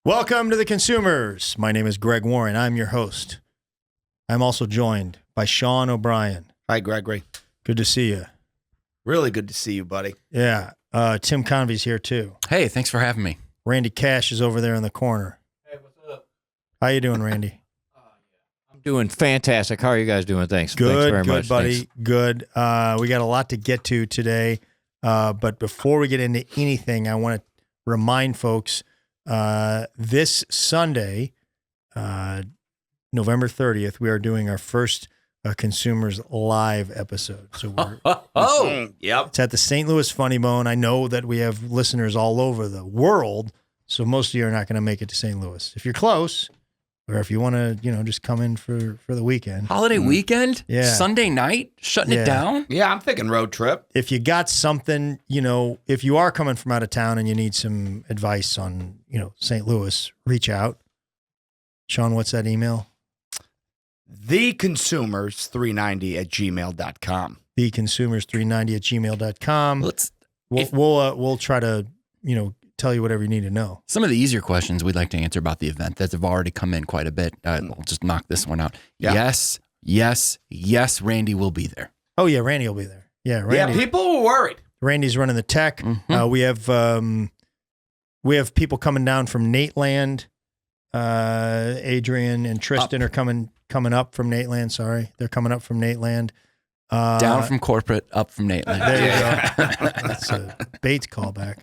Welcome to The Consumers. My name is Greg Warren. I'm your host. I'm also joined by Sean O'Brien. Hi, Gregory. Good to see you. Really good to see you, buddy. Yeah. Tim Convey's here too. Hey, thanks for having me. Randy Cash is over there in the corner. Hey, what's up? How you doing, Randy? I'm doing fantastic. How are you guys doing? Thanks. Good, Thanks very good, much. buddy. Thanks. Good. We got a lot to get to today. But before we get into anything, I want to remind folks this Sunday, November 30th, we are doing our first Consumers Live episode. So we're Yep. It's at the St. Louis Funny Bone. I know that we have listeners all over the world, so most of you are not going to make it to St. Louis. If you're close, or if you want to, just come in for the weekend. Holiday weekend? Yeah. Sunday night? Shutting Yeah. it down? Yeah, I'm thinking road trip. If you got something, if you are coming from out of town and you need some advice on, St. Louis, reach out. Sean, what's that email? TheConsumers390@gmail.com. TheConsumers390@gmail.com. We'll try to, tell you whatever you need to know. Some of the easier questions we'd like to answer about the event that have already come in quite a bit. I'll just knock this one out. Yeah. Yes, Randy will be there. Oh, yeah, Randy will be there. Yeah, Randy. Yeah, people were worried. Randy's running the tech. Mhm. We have people coming down from Nateland. Adrian and Tristan are coming up from Nateland. Sorry, they're coming up from Nateland. Down from corporate, up from Nateland. There you go. That's a Bates callback.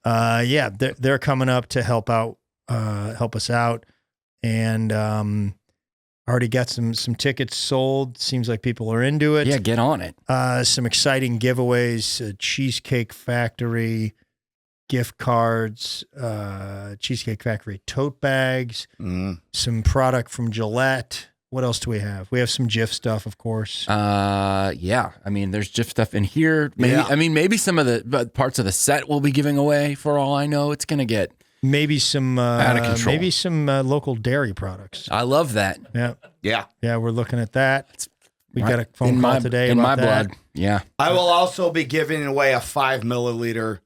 Yeah, they're coming up to help us out, and already got some tickets sold. Seems like people are into it. Yeah, get on it. Some exciting giveaways: a Cheesecake Factory gift cards, Cheesecake Factory tote bags, some product from Gillette. What else do we have? We have some Jif stuff, of course. Yeah. I mean, there's Jif stuff in here. Maybe, Yeah. I mean, maybe some of the parts of the set we'll be giving away. For all I know, it's gonna get Maybe some out of control. Maybe some local dairy products. I love that. Yeah. Yeah, we're looking at that. We Right got a phone in call my, today in about my that. blood. Yeah. I will also be giving away a 5 milliliter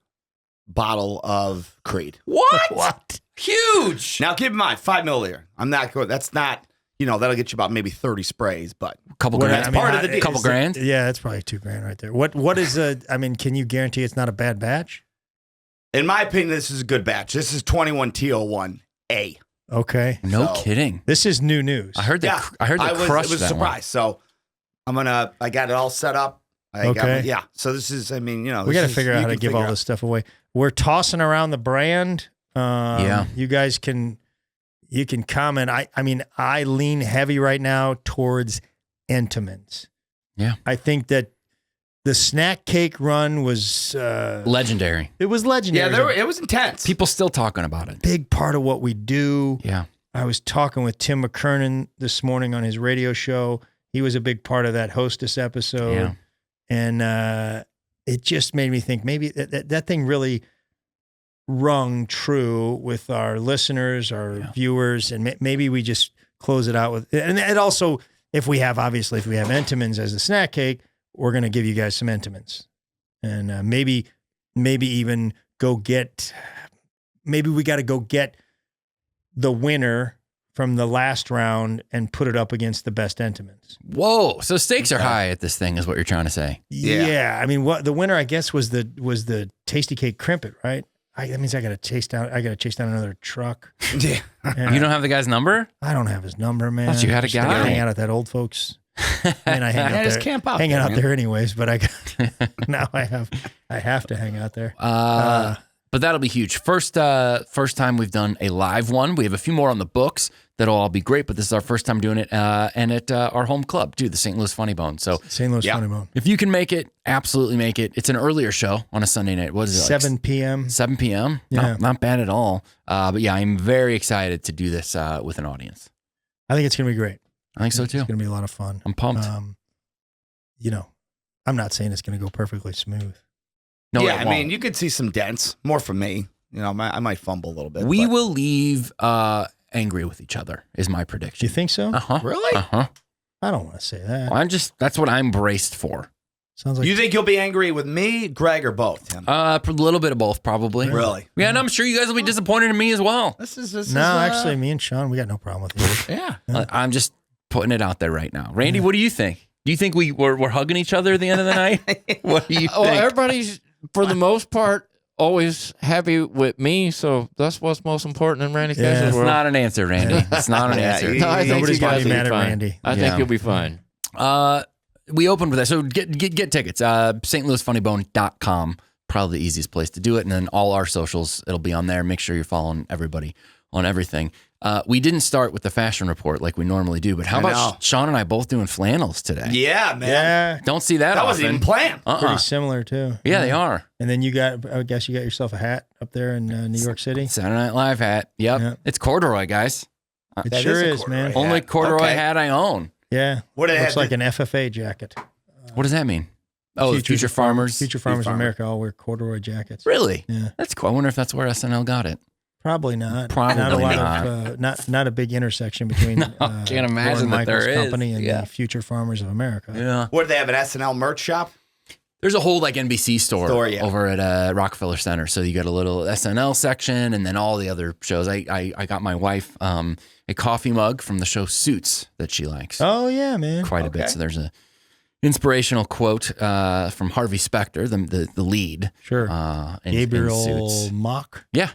bottle of Creed. What? Huge. Now, keep in mind, 5 milliliter. I'm not going. That's not. That'll get you about maybe 30 sprays, but Couple What- grand. I mean, part of the I- deal. Couple grand. Yeah, that's probably $2,000 right there. What is can you guarantee it's not a bad batch? in my opinion, this is a good batch. This is 21T01A. Okay. No So- kidding. This is new news. I heard they. Yeah, I heard they crushed it was a that one. surprise. So I got it all set up. Okay. So this is, we this got to is- figure out you how to can give figure all out- this stuff away. We're tossing around the brand. Yeah. You guys you can comment. I lean heavy right now towards Entenmann's. Yeah. I think that the snack cake run was Legendary. it was legendary. Yeah, It was it was intense. People still talking about it. a big part of what we do. Yeah. I was talking with Tim McKernan this morning on his radio show. He was a big part of that hostess episode. Yeah. And it just made me think maybe that thing really rung true with our listeners, our viewers, and maybe we just close it out with, and also if we have Entenmann's as a snack cake, we're going to give you guys some Entenmann's, and maybe even maybe we got to go get the winner from the last round and put it up against the best Entenmann's. Whoa. So stakes are high at this thing, is what you're trying to say. Yeah. I mean, what the winner, I guess, was the Tasty Cake Crimpet, right? That means I got to chase down another truck. Yeah. And You don't have the guy's number? I don't have his number, man. Thought you had a Just gotta guy. Hang out at that old folks. I mean, I hang out Yeah, there. just camp out hanging there, out man. there anyways, but now I have to hang out there. But that'll be huge. First time we've done a live one. We have a few more on the books that'll all be great, but this is our first time doing it and at our home club, too, the St. Louis Funny Bone. So St. Louis Yeah. Funny Bone. if you can make it, absolutely make it. It's an earlier show on a Sunday night. What is it? 7 p.m. 7 p.m. Yeah. Not bad at all. But yeah, I'm very excited to do this with an audience. I think it's going to be great. I think so, too. It's going to be a lot of fun. I'm pumped. I'm not saying it's going to go perfectly smooth. No, yeah, it I mean, won't. you could see some dents. More from me. I might fumble a little bit. We but- will leave angry with each other, is my Do prediction. you think so? Uh-huh. Really? Uh-huh. I don't want to say that. Well, that's what I'm braced for. Sounds like You think you'll be angry with me, Greg, or both, Tim? A little bit of both, probably. Really? Yeah, and I'm sure you guys will be disappointed in me as well. actually, me and Sean, we got no problem with you. Yeah. I'm just putting it out there right now. Randy, what do you think? Do you think we're hugging each other at the end of the night? What do you think? Well, everybody's, for the most part, always happy with me, so that's what's most important in Randy Cash's It's world. not an answer, Randy. It's not an answer. No, I think Nobody's you gonna guys be will mad be at fine. Randy. I think you'll be fine. We opened with that. So get tickets. StLouisFunnyBone.com. Probably the easiest place to do it. And then all our socials, it'll be on there. Make sure you're following everybody on everything. We didn't start with the fashion report like we normally do, but how about Sean and I both doing flannels today? Yeah, man. Yeah, Don't see that That often. wasn't even planned. pretty similar too. Yeah, they are. And then I guess you got yourself a hat up there in New York City. Saturday Night Live hat. Yep. Yeah. It's corduroy, guys. It That sure is a is, corduroy man. hat. Only corduroy Okay. hat I own. Yeah. What do they Looks have? like an FFA jacket. What does that mean? Oh, Future Farmers. Future Farmers of Farmer. America all wear corduroy jackets. Really? Yeah. That's cool. I wonder if that's where SNL got it. Probably not. Probably not a lot not. of not a big intersection between can't imagine Lauren that Michaels' there is. company and Yeah. the Future Farmers of America. Yeah. What, do they have an SNL merch shop? There's a whole like NBC store yeah. over at Rockefeller Center. So you got a little SNL section and then all the other shows. I got my wife a coffee mug from the show Suits that she likes Oh yeah, man. quite a bit. So there's a inspirational quote from Harvey Specter, the lead. Sure. In Gabriel Suits. Mock. Yeah,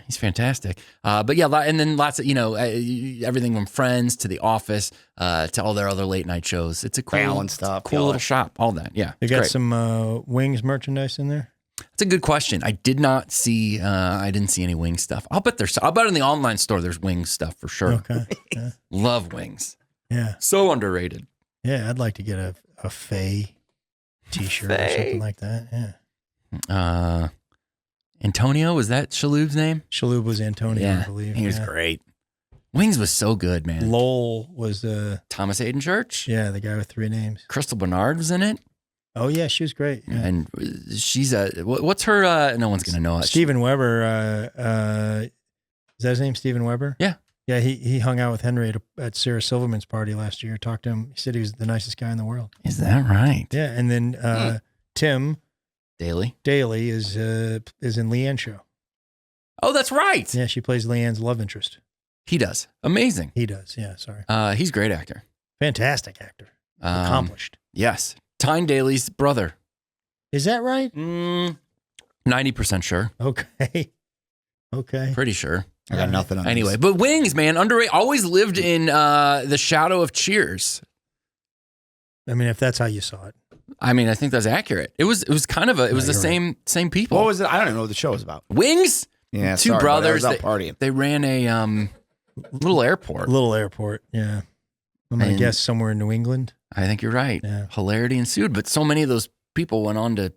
he's fantastic. But yeah, and then lots of, everything from Friends to The Office to all their other late night shows. It's a cool, Fallon stuff, cool yeah. little shop, all that. Yeah. They it's got great. some Wings merchandise in there. That's a good question. I did not see, I didn't see any wing stuff. I'll bet in the online store there's wing stuff for sure. Okay. Yeah. Love wings. Yeah. So underrated. Yeah. I'd like to get a Faye t-shirt or something like that. Yeah. Antonio, was that Shaloub's name? Shaloub was Antonio, I believe. He was great. Wings was so good, man. Lowell was Thomas Hayden Church. the guy with 3 names. Crystal Bernard was in it. Oh yeah, she was great. Yeah. And she's what's her, no one's going to know it. Steven Weber, is that his name, Steven Weber? Yeah. Yeah, he hung out with Henry at Sarah Silverman's party last year. Talked to him. He said he was the nicest guy in the world. Is that right? Yeah, and then Tim Daly. Daly is in Leanne's show. Oh, that's right. Yeah, she plays Leanne's love interest. He does. Amazing. He does. Yeah, sorry. He's a great actor. Fantastic actor. Accomplished. Yes. Tyne Daly's brother. Is that right? 90% sure. Okay. Okay. Pretty sure. I got nothing on Anyway, this. but Wings, man, underrated. Always lived in the shadow of Cheers. I mean, if that's how you saw it. I mean, I think that's accurate. It was kind of the you're same people. What was it? I don't even know what the show was about. Wings? Yeah, Two sorry, brothers. I was out partying. They ran a little airport. Little airport. Yeah. I'm going to And- guess somewhere in New England. I think you're right. Yeah. Hilarity ensued, but so many of those people went on to,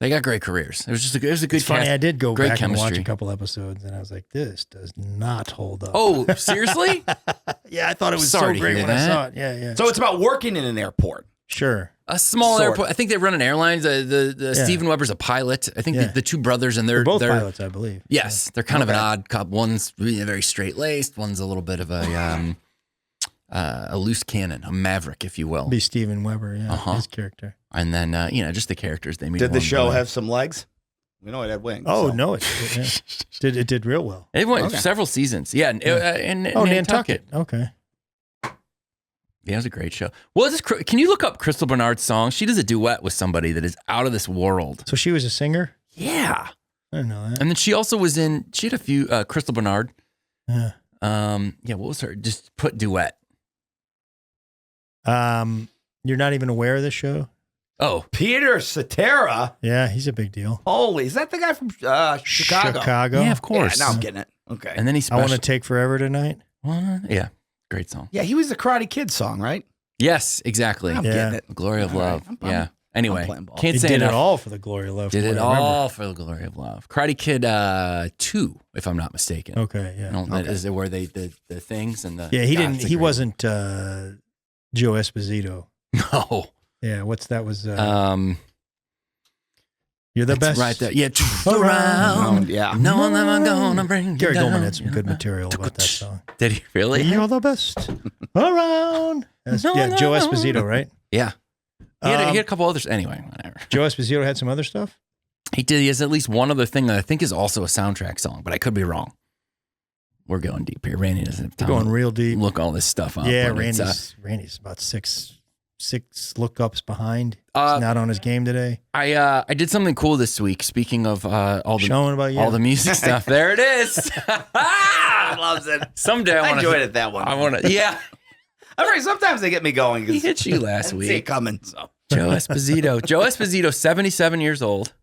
they got great careers. It was a good It's funny. cast. I did go Great back and watch chemistry. a couple episodes, and I was like, "This does not hold up." Oh, seriously? yeah, I thought it was Sorry so to great hear when I that. saw it. Yeah, yeah. So it's about working in an airport. Sure. A small Sort. airport. I think they run an airline. The Steven Weber's a pilot. I think Yeah. the two brothers and They're both they're pilots, I believe. Yes, they're kind of an Okay. odd couple. One's really very straight laced. One's a little bit of a loose cannon, a maverick, if you will. Be Steven Weber, yeah, Uh-huh. his character. And then just the characters they meet. Did the along show way. have some legs? We know it had wings. Oh so. no, it did real well. It went Okay. several seasons. Yeah, in Nantucket. Okay. Yeah, it was a great show. Well, can you look up Crystal Bernard's song? She does a duet with somebody that is out of this world. So she was a singer. Yeah. I didn't know that. And then she also was she had a few, Crystal Bernard. Yeah. What was her? Just put duet. You're not even aware of this show? Oh, Peter Cetera. Yeah, he's a big deal. Holy, is that the guy from Chicago? yeah, of course. Yeah, now I'm getting it. Okay. And then he I want to take forever tonight. Yeah, great song. Yeah, he was the Karate Kid song, right? Yes, exactly. I'm Yeah. getting it. Glory of All right. Love. I'm yeah. Anyway, playing ball. can't He say did enough. it all for the glory of love. Did from it what I remember. all for the glory of love. Karate Kid 2, if I'm not mistaken. Okay, yeah. No, that is it where they the things and the Yeah, he God, didn't. it's a He great- wasn't Joe Esposito. No. Yeah, that was. You're the That's best. right there. Yeah. Around, yeah. No one ever gonna bring you Gary down. Goldman had some good material about that song. Did he really? You're the best around. Yeah, Joe Esposito, right? Yeah. He had a couple others. Anyway, whatever. Joe Esposito had some other stuff? He did. He has at least one other thing that I think is also a soundtrack song, but I could be wrong. We're going deep here. Randy doesn't have time. We're going real deep. Look all this stuff up. Yeah, but Randy's about six lookups behind. He's not on his game today. I did something cool this week. Speaking of all the music stuff, there it is. Loves it. Someday I enjoyed it that one. I want to. Yeah, I'm right. Sometimes they get me going. he hit you last I didn't see it week. coming. So. Joe Esposito, 77 years old.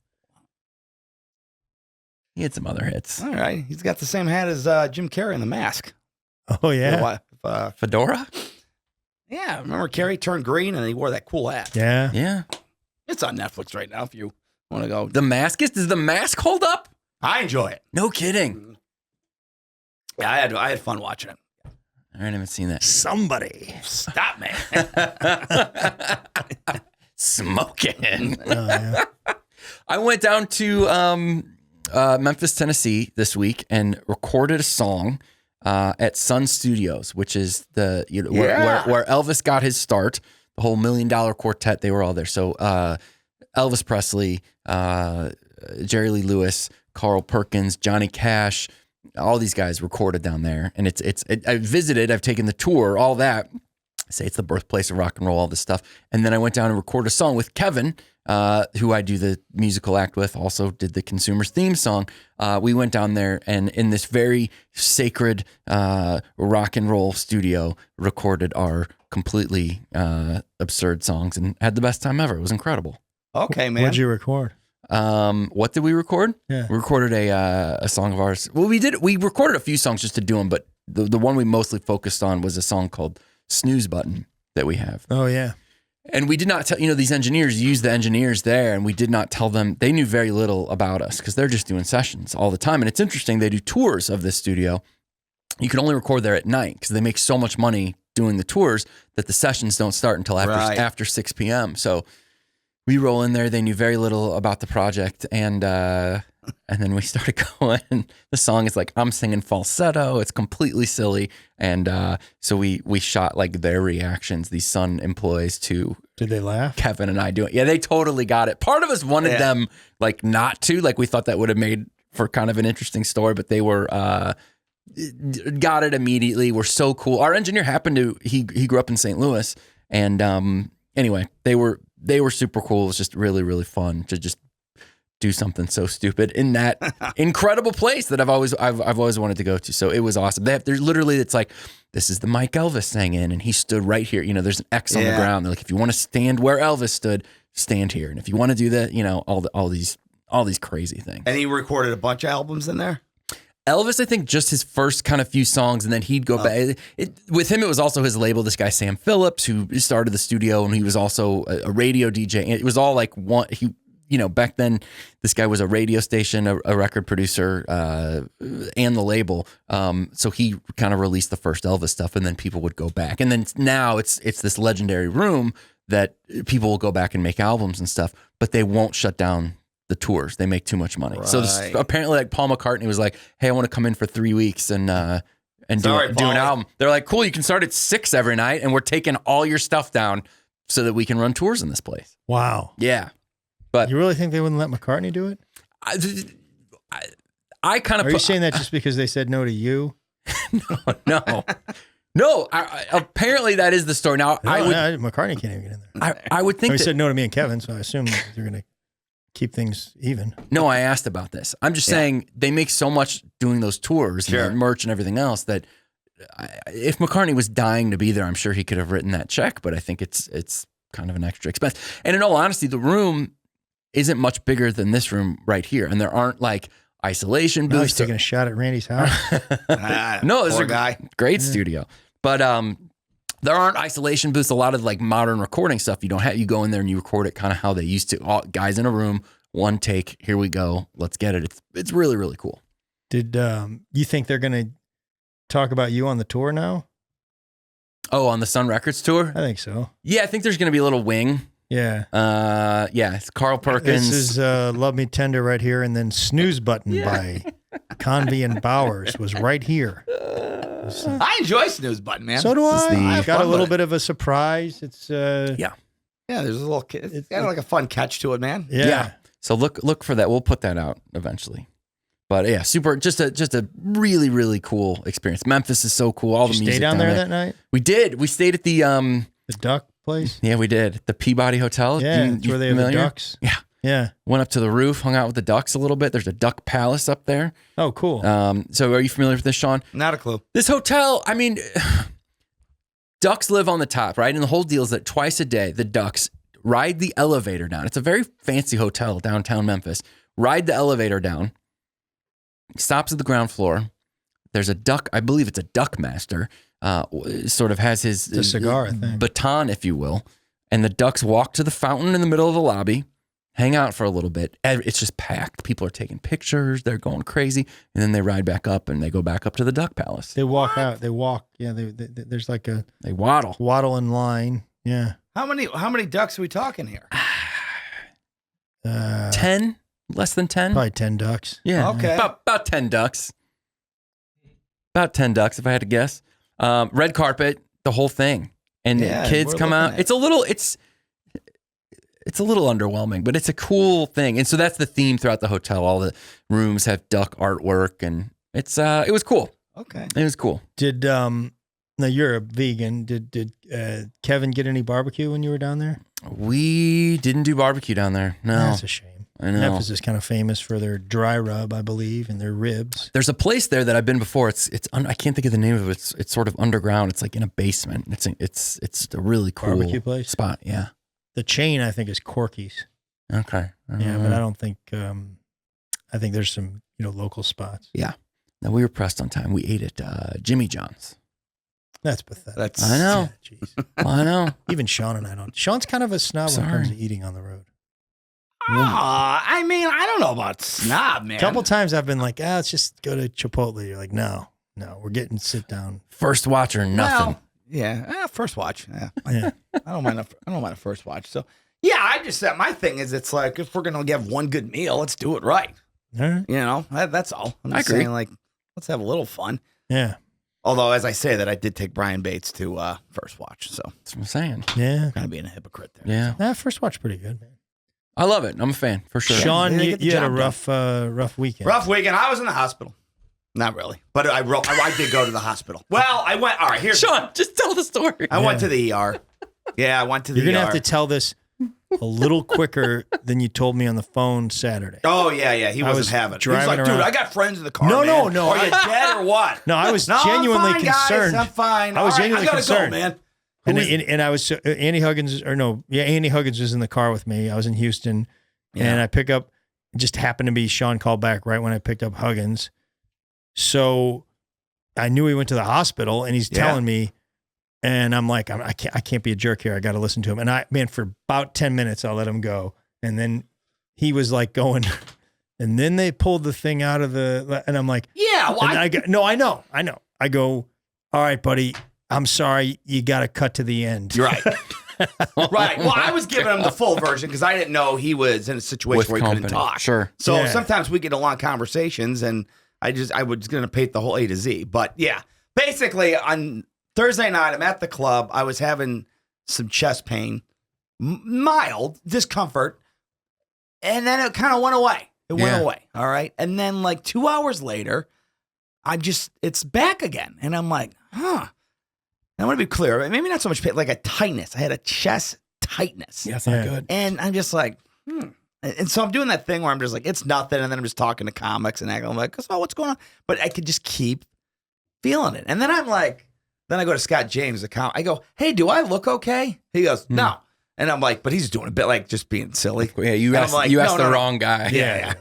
He had some other hits. All right, he's got the same hat as Jim Carrey in The Mask. Oh yeah, Fedora. Yeah, remember Carrey turned green and he wore that cool hat. Yeah. It's on Netflix right now if you want to go. The Mask does The Mask hold up? I enjoy it. No kidding. Yeah, I had fun watching it. I haven't seen that. somebody. Stop, man. Smoking. Yeah. I went down to Memphis, Tennessee this week and recorded a song at Sun Studios, which is where Elvis got his start. The whole $1 Million Quartet, they were all there. So Elvis Presley, Jerry Lee Lewis, Carl Perkins, Johnny Cash, all these guys recorded down there. And I visited, I've taken the tour, all that. I say it's the birthplace of rock and roll, all this stuff. And then I went down and recorded a song with Kevin, who I do the musical act with, also did the Consumers theme song. We went down there and in this very sacred rock and roll studio recorded our completely absurd songs and had the best time ever. It was incredible. Okay, man. What'd you record? What did we record? Yeah. We recorded a song of ours. Well, we recorded a few songs just to do them, but the one we mostly focused on was a song called Snooze Button that we have. Oh yeah. And we did not tell, these engineers use the engineers there, and we did not tell them, they knew very little about us because they're just doing sessions all the time. And it's interesting, they do tours of this studio. You can only record there at night because they make so much money doing the tours that the sessions don't start until after 6 p.m. So we roll in there. They knew very little about the project, and then we started going. The song is like I'm singing falsetto. It's completely silly, and so we shot like their reactions. These Sun employees to. Did they laugh? Kevin and I do it. Yeah, they totally got it. Part of us wanted them like not to. Like we thought that would have made for kind of an interesting story, but they were got it immediately. We're so cool. Our engineer happened to he grew up in St. Louis, and anyway, they were super cool. It was just really, really fun to just do something so stupid in that incredible place that I've always wanted to go to. So it was awesome. There's literally, it's like, this is the mic Elvis sang in, and he stood right here. There's an X on the ground. They're like, if you want to stand where Elvis stood, stand here. And if you want to do that, all these crazy things. And he recorded a bunch of albums in there? Elvis, I think just his first kind of few songs, and then he'd go back. With him, it was also his label, this guy Sam Phillips, who started the studio, and he was also a radio DJ. It was all like one. Back then, this guy was a radio station, a record producer, and the label. So he kind of released the first Elvis stuff, and then people would go back. And then now it's this legendary room that people will go back and make albums and stuff, but they won't shut down the tours. They make too much money. Right. So apparently, like Paul McCartney was like, "Hey, I want to come in for 3 weeks and do an album." They're like, "Cool, you can start at 6 every night, and we're taking all your stuff down so that we can run tours in this place." Wow. Yeah. But you really think they wouldn't let McCartney do it? I kind of. Are you saying that just because they said no to you? No. Apparently, that is the story. Now, McCartney can't even get in there. I would think he said no to me and Kevin, so I assume they're going to keep things even. No, I asked about this. I'm just saying they make so much doing those tours and merch and everything else that if McCartney was dying to be there, I'm sure he could have written that check. But I think it's kind of an extra expense. And in all honesty, the room isn't much bigger than this room right here, and there aren't like isolation booths. He's taking a shot at Randy's house. No, this is a great studio, but there aren't isolation booths. A lot of like modern recording stuff you don't have. You go in there and you record it kind of how they used to. All guys in a room, one take. Here we go. Let's get it. It's really, really cool. Did you think they're going to talk about you on the tour now? Oh, on the Sun Records tour? I think so. Yeah, I think there's going to be a little wing. Yeah. It's Carl Perkins. This is Love Me Tender right here, and then Snooze Button by Convey and Bowers was right here. I enjoy Snooze Button, man. So do I. Got a little bit of a surprise. It's Yeah, there's a little. It's kind of like a fun catch to it, man. Yeah. So look for that. We'll put that out eventually. But yeah, super. Just a really, really cool experience. Memphis is so cool. All Did the you music stay down there that night? We did. We stayed at the duck place? Yeah, we did. The Peabody Hotel. Yeah, You it's where they have the familiar? ducks. Yeah. Yeah. Went up to the roof, hung out with the ducks a little bit. There's a duck palace up there. Oh, cool. So are you familiar with this, Sean? Not a clue. This hotel, I mean, ducks live on the top, right? And the whole deal is that twice a day, the ducks ride the elevator down. It's a very fancy hotel downtown Memphis. Ride the elevator down, stops at the ground floor. There's a duck, I believe it's a duck master, sort of has his cigar, I think. baton, if you will. And the ducks walk to the fountain in the middle of the lobby, hang out for a little bit. It's just packed. People are taking pictures. They're going crazy. And then they ride back up and they go back up to the duck palace. They walk out. They walk. Yeah, there's like a They waddle in line. Yeah. How many ducks are we talking here? 10? Less than 10? Probably 10 ducks. Yeah. Okay. About 10 ducks. About 10 ducks, if I had to guess. Red carpet, the whole thing. And Yeah, kids we're come looking out. at- It's a little underwhelming, but it's a cool thing. And so that's the theme throughout the hotel. All the rooms have duck artwork, and it was cool. Okay. It was cool. Did now you're a vegan. Did Kevin get any barbecue when you were down there? We didn't do barbecue down there. No. That's a shame. I know. Memphis is kind of famous for their dry rub, I believe, and their ribs. There's a place there that I've been before. I can't think of the name of it. It's sort of underground. It's like in a basement. It's a really cool Barbecue place? spot. Yeah. The chain, I think, is Corky's. Okay. Yeah, but I don't think. I think there's some local spots. Yeah. No, we were pressed on time. We ate at Jimmy John's. That's pathetic. I know. Yeah, jeez. I know. Even Sean and I don't. Sean's kind of a snob when it comes to Sorry. eating on the road. I mean, I don't know about snob, man. A couple times I've been like, let's just go to Chipotle. You're like, no, we're getting sit down. First watch or nothing. Well, yeah, first watch. Yeah, Yeah. I don't mind a first watch. So yeah, I just said my thing is it's like if we're gonna have one good meal, let's do it right. All right. That's all. I'm I just agree. saying, like, let's have a little fun. Yeah. Although, as I say that, I did take Brian Bates to first watch, so That's what I'm saying. Yeah. kind of being a hypocrite there. Yeah. First watch pretty good, man. I love it. I'm a fan for sure. Sean, they you get the had a job rough weekend. Rough weekend. I was in the hospital. Not really, but I did go to the hospital. Well, I went. All right, here's Sean, just tell the story. I went to the ER. Yeah, I went to the You're ER. gonna have to tell this a little quicker than you told me on the phone Saturday. Oh yeah. He I wasn't was having it. He was driving like, dude, around- I got friends in the car. No, man. no. Are you dead or what? No, I was No, genuinely I'm fine, concerned. Guys, I'm fine. I was All right, genuinely I gotta concerned. go, man. And I was Andy Huggins Andy Huggins was in the car with me. I was in Houston, and I pick up. It just happened to be Sean called back right when I picked up Huggins, so I knew he went to the hospital, and he's telling me, and I'm like, I can't be a jerk here. I got to listen to him, and for about 10 minutes, I'll let him go, and then he was like going, and then they pulled the thing out of and I'm like, Yeah, well, and I know. I go, all right, buddy. I'm sorry. You got to cut to the end. you're right. Right. Well, I was giving him the full version because I didn't know he was in a situation With where he company. couldn't talk. Sure. So Yeah. sometimes we get long conversations, and I was going to paint the whole A to Z. But yeah, basically on Thursday night, I'm at the club. I was having some chest pain, mild discomfort, and then it kind of went away. It went away. All right. And then like 2 hours later, it's back again. And I'm like, huh. I want to be clear. Maybe not so much pain, like a tightness. I had a chest tightness. Yeah, it's not good. And I'm just like, And so I'm doing that thing where I'm just like, it's nothing. And then I'm just talking to comics and acting. I'm like, oh, what's going on? But I could just keep feeling it. And then I'm like, then I go to Scott James, the comic. I go, hey, do I look okay? He goes, no. And I'm like, but he's doing a bit like just being silly. Yeah, you And asked, I'm like, you asked no, the no. wrong guy. Yeah.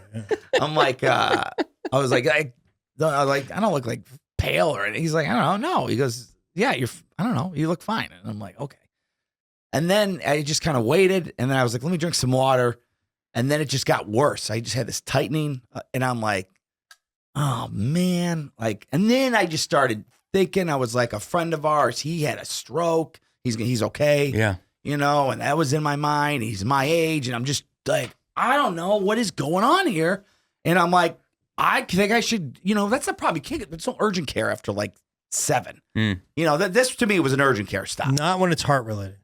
I'm like, I was like, I don't look like pale or anything. He's like, I don't know. No. He goes, yeah, I don't know. You look fine. And I'm like, okay. And then I just kind of waited. And then I was like, let me drink some water. And then it just got worse. I just had this tightening. And I'm like, oh, man. And then I just started thinking, I was like, a friend of ours, he had a stroke. He's okay. Yeah. And that was in my mind. He's my age. And I'm just like, I don't know what is going on here. And I'm like, I think I should, that's not probably kick it. It's no urgent care after like 7. Mm. This to me was an urgent care stop. Not when it's heart related.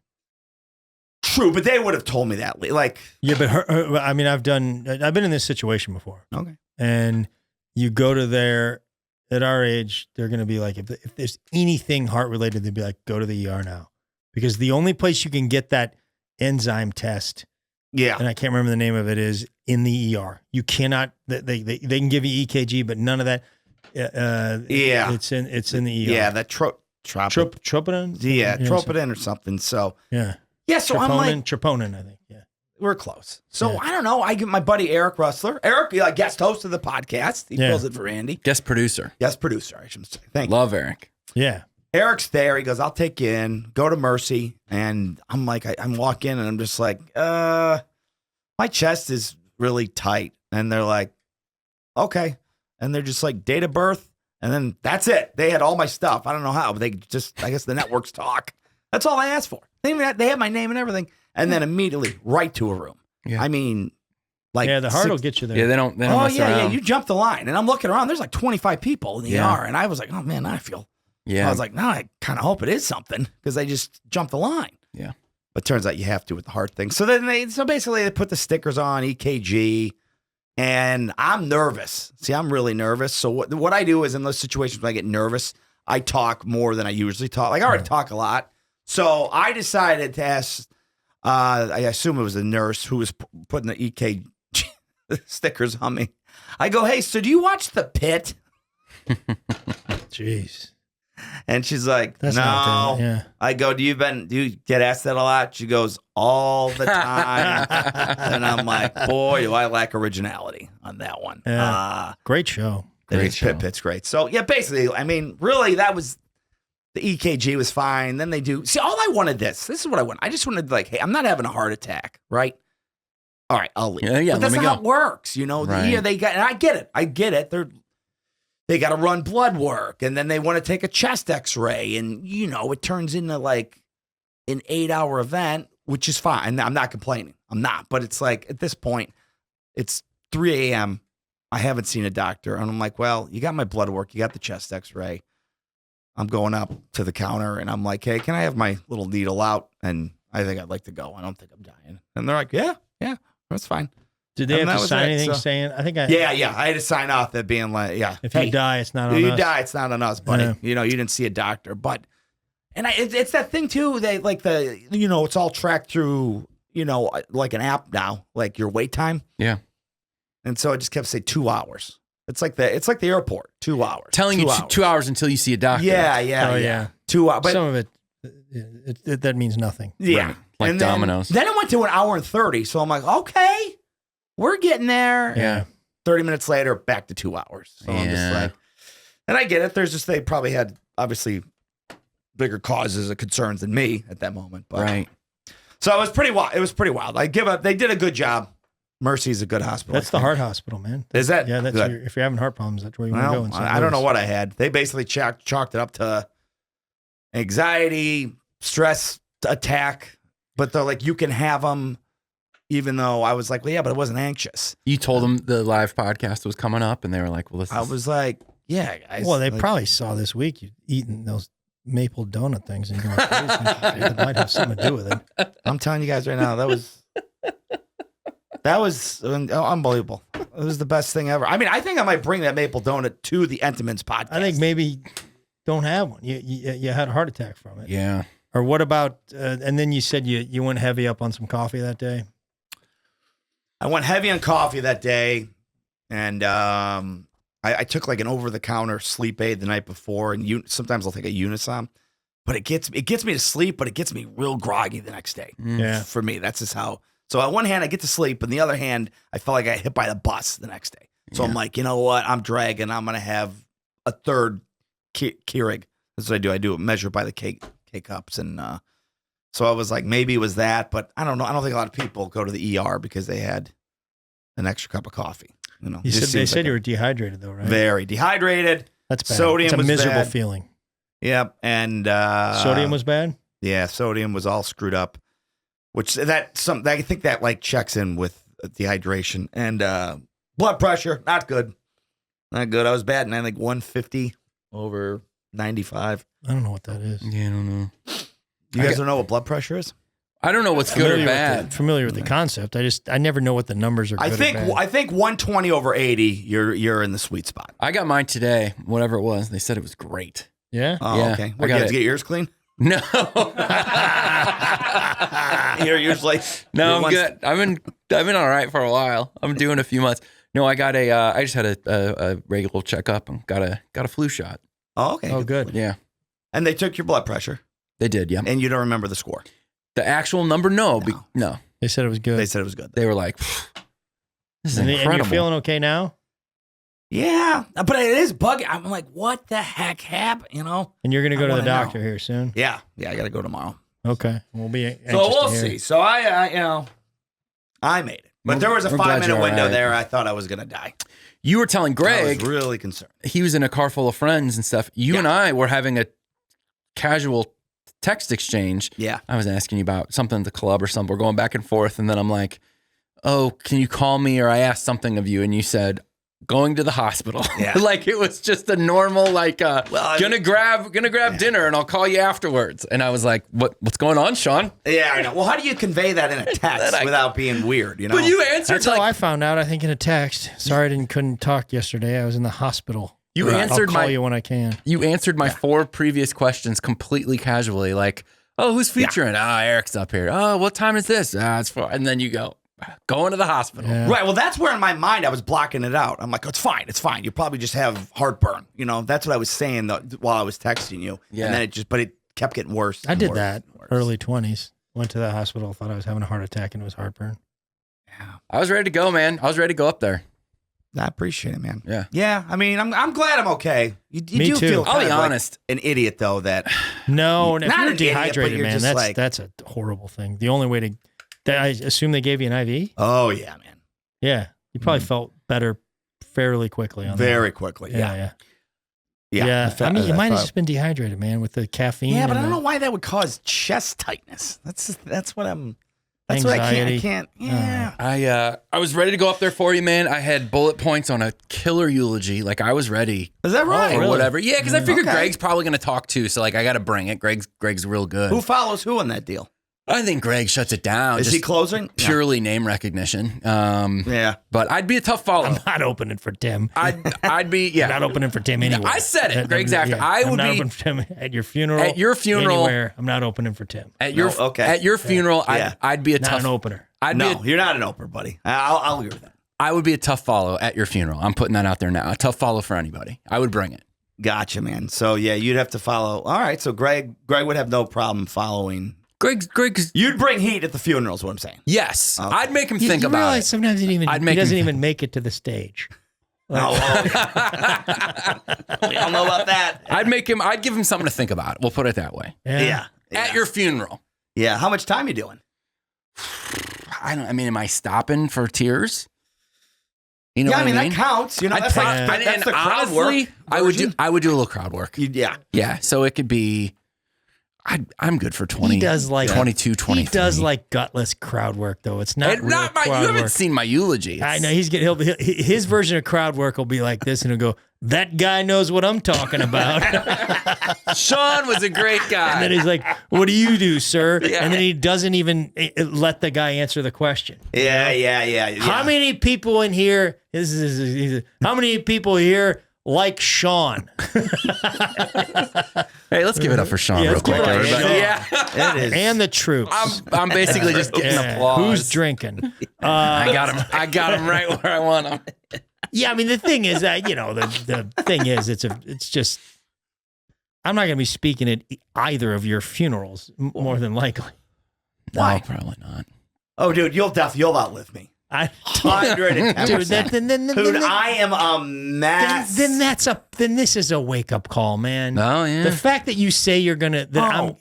True, but they would have told me that. Like, Yeah, but I mean, I've been in this situation before. okay. And you go to there at our age, they're going to be like, if there's anything heart related, they'd be like, go to the ER now. Because the only place you can get that enzyme test, Yeah. and I can't remember the name of it, is in the ER. You cannot, they can give you EKG, but none of that. Yeah. It's in the ER. Yeah, that Troponin? Yeah, Troponin or something. So, Yeah. yeah, so I'm like, Troponin, I think. Yeah. we're close. So Yeah. I don't know. I get my buddy Eric Russler. Eric, guest host of the podcast. He Yeah. fills it for Andy. Guest producer. Guest producer, I should say. Thank you. Love Eric. Yeah. Eric's there. He goes, I'll take you in. Go to Mercy. And I'm like, I'm walking and I'm just like, my chest is really tight. And they're like, okay. And they're just like, date of birth. And then that's it. They had all my stuff. I don't know how, but they just, I guess the networks talk. That's all I asked for. They had my name and everything. And then immediately right to a room. Yeah. I mean, like, Yeah, the heart will get you there. Yeah, they don't oh, mess yeah, around. you jump the line. And I'm looking around. There's like 25 people in the Yeah. ER. And I was like, oh, man, I feel. Yeah. I was like, no, I kind of hope it is something because they just jumped the line. Yeah. But turns out you have to with the heart thing. So then basically they put the stickers on, EKG, and I'm nervous. See, I'm really nervous. So what I do is in those situations when I get nervous, I talk more than I usually talk. Like I already talk a lot. So I decided to ask, I assume it was a nurse who was putting the EKG stickers on me. I go, hey, so do you watch The Pit? Jeez. And she's like, That's no. not good. Yeah. I go, do you get asked that a lot? She goes, all the time. And I'm like, boy, do I lack originality on that one. Yeah. Great show. Great show. Pit's great. So yeah, basically, I mean, really, that was the EKG was fine. Then they do. See, all I wanted this is what I want. I just wanted like, hey, I'm not having a heart attack, right? All right, I'll leave. Yeah, but that's let not me how go. it works, you know. Right. Yeah, and I get it. They got to run blood work, and then they want to take a chest X-ray, and you know, it turns into like an 8-hour event, which is fine. I'm not complaining. I'm not, but it's like at this point, it's 3 a.m. I haven't seen a doctor, and I'm like, well, you got my blood work, you got the chest X-ray. I'm going up to the counter, and I'm like, hey, can I have my little needle out? And I think I'd like to go. I don't think I'm dying. And they're like, yeah, that's fine. Did they And have that to was sign it, anything so- saying? I think Yeah. I had to sign off that being like, yeah. If hey, you die, it's not on you us. die, it's not on us, buddy. Yeah. You know, you didn't see a doctor, but, and it's that thing too. They like it's all tracked through, like an app now, like your wait time. Yeah. And so I just kept saying 2 hours. It's like the airport, 2 hours. Telling 2 you hours. 2 hours until you see a doctor. Yeah. Oh, yeah. 2 hours. But Some of it, that means nothing. yeah. Right. Like And dominoes. Then it went to 1 hour and 30. So I'm like, okay, we're getting there. Yeah. 30 minutes later, back to 2 hours. So I'm just Yeah. like, and I get it. They probably had obviously bigger causes of concerns than me at that moment. But Right. so it was pretty wild. It was pretty wild. I give up. They did a good job. Mercy's a good hospital. That's I the think. heart hospital, man. Is that? Yeah, that's good? if you're having heart problems, that's where you want to Well, go. In St. I don't know Louis. what I had. They basically chalked it up to anxiety, stress attack. But they're like, you can have them, even though I was like, well, yeah, but I wasn't anxious. You told them the live podcast was coming up, and they were like, well, this is. I was like, yeah, guys. Well, they like, probably saw this week you eating those maple donut things and going crazy. It might have something to do with it. I'm telling you guys right now, that was unbelievable. It was the best thing ever. I mean, I think I might bring that maple donut to the Entenmann's podcast. I think maybe don't have one. You had a heart attack from it. Yeah. Or what about? And then you said you went heavy up on some coffee that day. I went heavy on coffee that day, and I took like an over-the-counter sleep aid the night before, and sometimes I'll take a Unisom, but it gets me to sleep, but it gets me real groggy the next day. Yeah. For me, that's just how. So on one hand, I get to sleep, and the other hand, I felt like I got hit by the bus the next day. So I'm like, you know what? I'm dragging. I'm gonna have a third Keurig. That's what I do. I do a measure by the K cups, and so I was like, maybe it was that, but I don't know. I don't think a lot of people go to the ER because they had an extra cup of coffee. You know, They Just said seems you like were dehydrated though, right? very dehydrated. That's bad. Sodium it's a was miserable bad. feeling. Yep, and Sodium was bad. yeah, sodium was all screwed up. Which I think that like checks in with dehydration and blood pressure. Not good. Not good. I was batting I think 150 over 95. I don't know what that is. Yeah, I don't know. You guys don't know what blood pressure is? I don't know what's good or bad. Familiar with the concept. I never know what the numbers are. I Good think or bad. I think 120 over 80. You're in the sweet spot. I got mine today, whatever it was. They said it was great. Yeah. Oh, Yeah, okay. I What, got you have it. to get yours clean? No, You're usually no, I'm once- good. I've been all right for a while. I'm doing a few months. No, I got I just had a regular checkup and got a flu shot. Oh, okay. Oh, good. Yeah, And they took your blood pressure, they did. Yeah, and you don't remember the score. the actual number, no. No. They said it was good. They said it was good. They were like, this is and incredible. you're feeling okay now? Yeah, but it is buggy. I'm like, what the heck happened? You know? And you're going to I go to the wanna know. doctor here soon? Yeah. I got to go tomorrow. Okay. We'll be anxious So we'll to hear. see. So I made it, but there was a We're glad 5-minute you're all window right. there. I thought I was gonna die. You were telling I Greg was really concerned. he was in a car full of friends and stuff. You and I were having a casual text exchange. Yeah. I was asking you about something at the club or something. We're going back and forth, and then I'm like, "Oh, can you call me?" Or I asked something of you, and you said, "Going to the hospital." Yeah. Like it was just a normal, like, I- gonna grab dinner, and I'll call you afterwards. And I was like, "What's going on, Sean?" Yeah, I know. Well, how do you convey that in a text without being weird? You know. But you answered That's like how I found out, I think, in a text. Sorry I couldn't talk yesterday. I was in the hospital. You answered I'll call my- you when I can. you answered my 4 previous questions completely casually, like, "Oh, who's featuring?" "Ah, Eric's up here." "Oh, what time is this?" "Ah, it's 4." And then you go, "Going to the hospital." Yeah. Right. Well, that's where in my mind I was blocking it out. I'm like, oh, it's fine. It's fine. You probably just have heartburn. You know, that's what I was saying while I was texting you. Yeah. And then but it kept getting worse. I and did worse that and worse. early 20s. Went to the hospital, thought I was having a heart attack, and it was heartburn. I was ready to go, man. I was ready to go up there. I appreciate it, man. Yeah. Yeah. I mean, I'm glad I'm okay. You Me do too. feel I'll kind be of like honest. an idiot though. That No, and if Not you're an idiot, but dehydrated, you're man, just like- that's a horrible thing. The only way to, I assume they gave you an IV? oh yeah, man. Yeah. You probably felt better fairly quickly on Very quickly. that. Yeah. Yeah. I mean, you might have thought- just been dehydrated, man, with the caffeine. Yeah, but and I don't the- know why that would cause chest tightness. That's what I'm. That's what I Anxiety. can't. Yeah. I was ready to go up there for you, man. I had bullet points on a killer eulogy. Like I was ready Is that right? or really? whatever. Yeah, because I figured Okay. Greg's probably going to talk too. So like I got to bring it. Greg's real good. Who follows who on that deal? I think Greg shuts it down. Is just he closing? purely name recognition. Yeah. But I'd be a tough follow. I'm not opening for Tim. I'd be I'm not yeah. opening for Tim anywhere. I said it. Greg's after. Yeah, I I'm would not be opening for Tim at your funeral. at your funeral. Anywhere. I'm not opening for Tim. At your No, okay. at your funeral. Yeah. I'd be a Not tough an opener. I'd be No, you're not an opener, buddy. I'll agree with that. I would be a tough follow at your funeral. I'm putting that out there now. A tough follow for anybody. I would bring it. Gotcha, man. So yeah, you'd have to follow. All right. So Greg would have no problem following. Greg's You'd bring heat at the funeral, is what I'm saying. yes. Okay. I'd make him You think about realize it. sometimes he I'd he make doesn't him even make it to the stage. No, we all know about that. I'd give him something to think about. We'll put it that way. Yeah. At your funeral. Yeah. How much time you doing? I mean, am I stopping for tears? You know Yeah, what I mean mean? that counts. You know, I'd that's, probably- like, that's and the crowd honestly, work. I would do version. a little crowd work. Yeah. Yeah, so it could be I'm good for 20. He does like 22, 23. He does like gutless crowd work though. It's not And real not my you crowd haven't work. seen my eulogy. I know his version of crowd work will be like this, and he'll go, "That guy knows what I'm talking about." Sean was a great guy. And then he's like, "What do you do, sir?" Yeah. And then he doesn't even let the guy answer the question. Yeah. How many people in here? How many people here like Sean? Hey, let's give it up for Sean Yeah, real let's give quick, it up for everybody. Sean. Yeah. It is. And the troops. I'm basically just getting Yeah. applause. Who's drinking? I got him right where I want him. Yeah, I mean the thing is that the thing is it's just I'm not going to be speaking at either of your funerals more than likely. Why? No, probably not. Oh, dude, you'll outlive me. I 110%. then Dude, I am a mess. then this is a wake up call, man. Oh yeah. The fact that you say you're gonna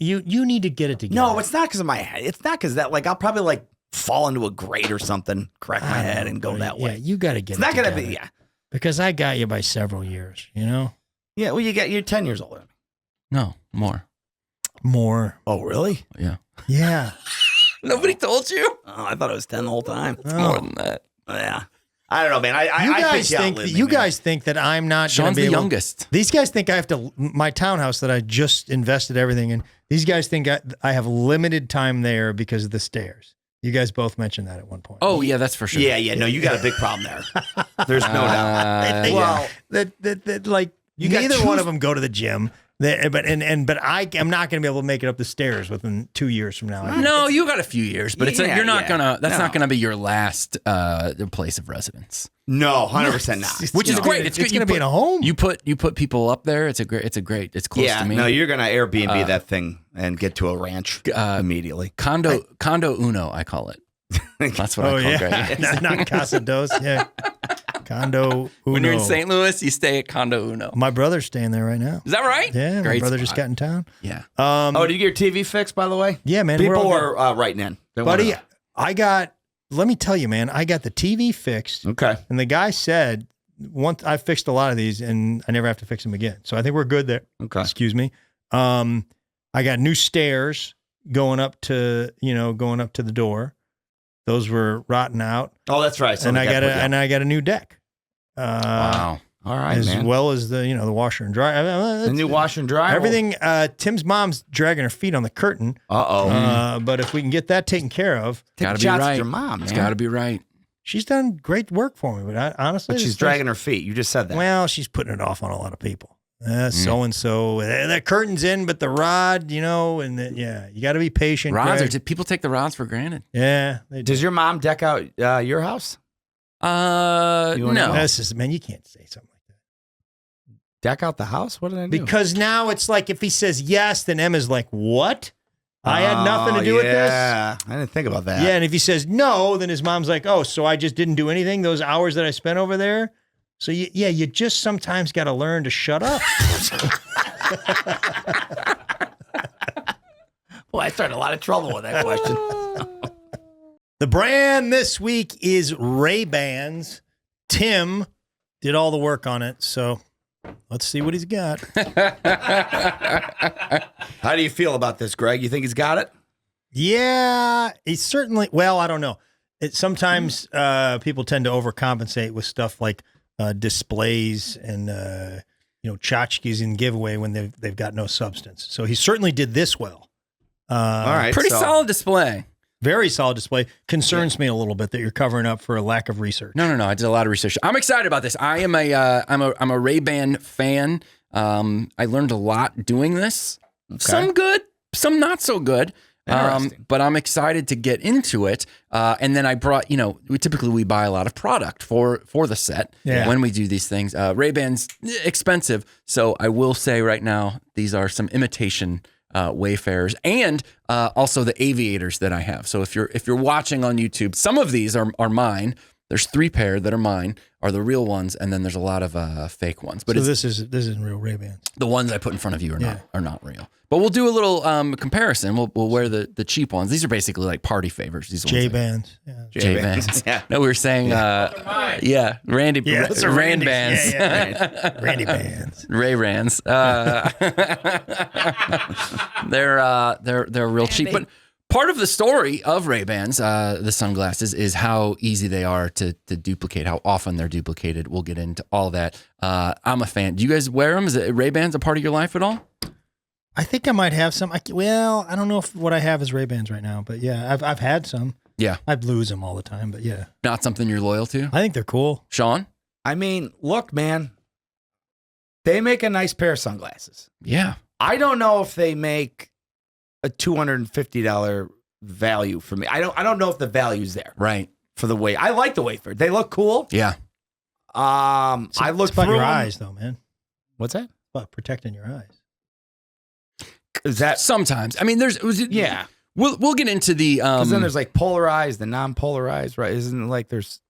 you need to get it together. No, it's not because of my head. It's not because that. Like, I'll probably like fall into a grate or something, crack my head, and go that Yeah, way. you got to get It's it not gonna together. be. Yeah. Because I got you by several years. You know, Yeah. Well, you're 10 years older than me. No, more. more. Oh, really? Yeah. Yeah. Nobody told you? Oh, I thought it was 10 the whole time. Oh. More than that. Yeah. I don't know, man. You I guys think think outlived you me, man. guys think that I'm not gonna Sean's be the able- youngest. These guys think I have to my townhouse that I just invested everything in. These guys think I have limited time there because of the stairs. You guys both mentioned that at one point. Oh yeah, that's for sure. Yeah. No, you got a big problem there. There's no doubt. Well, that like You got neither two- one of them go to the gym. But I am not going to be able to make it up the stairs within 2 years from now. no, you got a few years, but it's Yeah, you're not yeah. gonna. That's No. not gonna be your last place of residence. No, 100% not. Which is No. great. It's good. going to be in a home. You put people up there. It's great. It's close Yeah, to me. no, you're gonna Airbnb that thing and get to a ranch immediately. Condo Uno, I call it. That's what Oh I call yeah, Greg. not Casa Dos. Yeah, Condo. When you're in Uno. St. Louis, you stay at Condo Uno. My brother's staying there right now. Is that right? Yeah, my Great brother just spot. got in town. Yeah. Oh, did you get your TV fixed, by the way? Yeah, man. we're People all good. were writing in. They buddy. wanna Let me tell you, man. I got the TV fixed, know. Okay. and the guy said once I fixed a lot of these, and I never have to fix them again. So I think we're good there. Okay. Excuse me. I got new stairs going up to the door. Those were rotten out, Oh, that's right. and I got a new deck. Wow. All right, as man. well as the wash and dryer. The new washer and dryer. Everything. Tim's mom's dragging her feet on the curtain. But if we can get that taken care of, Take Gotta be shots at right. your mom, It's man. got to be right. she's done great work for me. But honestly, But she's it's dragging her feet. You just said that. well, she's putting it off on a lot of people. So and so, that curtain's in, but the rod, you got to be patient. Rods Greg. are people take the rods for granted. Yeah, they do. Does your mom deck out your house? You wanna No. know? This is, man, you can't say something like that. Deck out the house? What did I do? Because now it's like if he says yes, then Emma's like, what? I had nothing to do with this. Yeah, I didn't think about that. Yeah, and if he says no, then his mom's like, oh, so I just didn't do anything those hours that I spent over there? So, you just sometimes got to learn to shut up. Boy, I started a lot of trouble with that question. The brand this week is Ray-Bans. Tim did all the work on it, so let's see what he's got. How do you feel about this, Greg? You think he's got it? Yeah, he's certainly, well, I don't know. Sometimes people tend to overcompensate with stuff like displays and tchotchkes in giveaway when they've got no substance. So he certainly did this well. All right. Pretty so- solid display. Very solid display. Concerns me a little bit that you're covering up for a lack of research. No. I did a lot of research. I'm excited about this. I'm a Ray-Ban fan. I learned a lot doing this. Okay. Some good, some not so good. Interesting. But I'm excited to get into it. And then I brought, we buy a lot of product for the set Yeah. when we do these things. Ray-Ban's expensive. So I will say right now, these are some imitation Wayfarers and also the aviators that I have. So if you're watching on YouTube, some of these are mine. There's 3 pair that are mine, are the real ones, and then there's a lot of fake ones. But So it's, this isn't real Ray-Bans. the ones I put in front of you are not real. But we'll do a little comparison. We'll wear the cheap ones. These are basically like party favors. These ones J-Bands. Yeah. J-Bands. Yeah. No, we were saying Randy Yeah, those are Rand Randy's. bands. Yeah. Randy Bands. Ray Rands. They're real cheap. But part of the story of Ray-Bans, the sunglasses, is how easy they are to duplicate, how often they're duplicated. We'll get into all that. I'm a fan. Do you guys wear them? Is Ray-Bans a part of your life at all? I think I might have some. I don't know if what I have is Ray-Bans right now, but yeah, I've had some. Yeah. I'd lose them all the time, but yeah. Not something you're loyal to? I think they're cool. Sean? I mean, look, man. They make a nice pair of sunglasses. Yeah. I don't know if they make a $250 value for me. I don't know if the value's there Right. for the way. I like the Wayfarer. They look cool. Yeah. I look It's about through your them. eyes, though, man. What's that? It's about protecting your eyes. Is that Sometimes. I mean, yeah? We'll get into the Because then there's like polarized and non-polarized, right? Isn't it like there's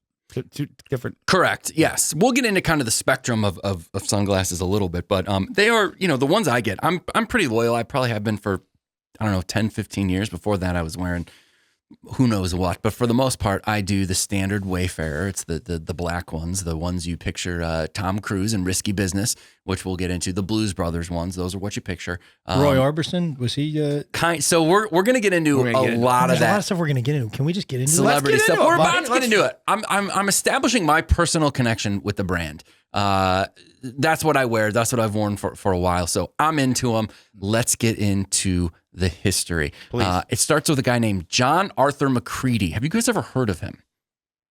two different? correct. Yes. We'll get into kind of the spectrum of sunglasses a little bit, but they are, the ones I get. I'm pretty loyal. I probably have been for 10, 15 years. Before that I was wearing who knows what, but for the most part I do the standard Wayfarer. It's the black ones, the ones you picture Tom Cruise in Risky Business, which we'll get into. The Blues Brothers ones, those are what you picture. Roy Orbison, was he? So we're going to get into We're gonna get a into lot There's of a lot that of stuff we're going to get into. Can we just get into it? celebrity Let's get stuff. into it, We're buddy. about to get into it. I'm establishing my personal connection with the brand. That's what I wear. That's what I've worn for a while. So I'm into them. Let's get into the history. Please. It starts with a guy named John Arthur McCready. Have you guys ever heard of him?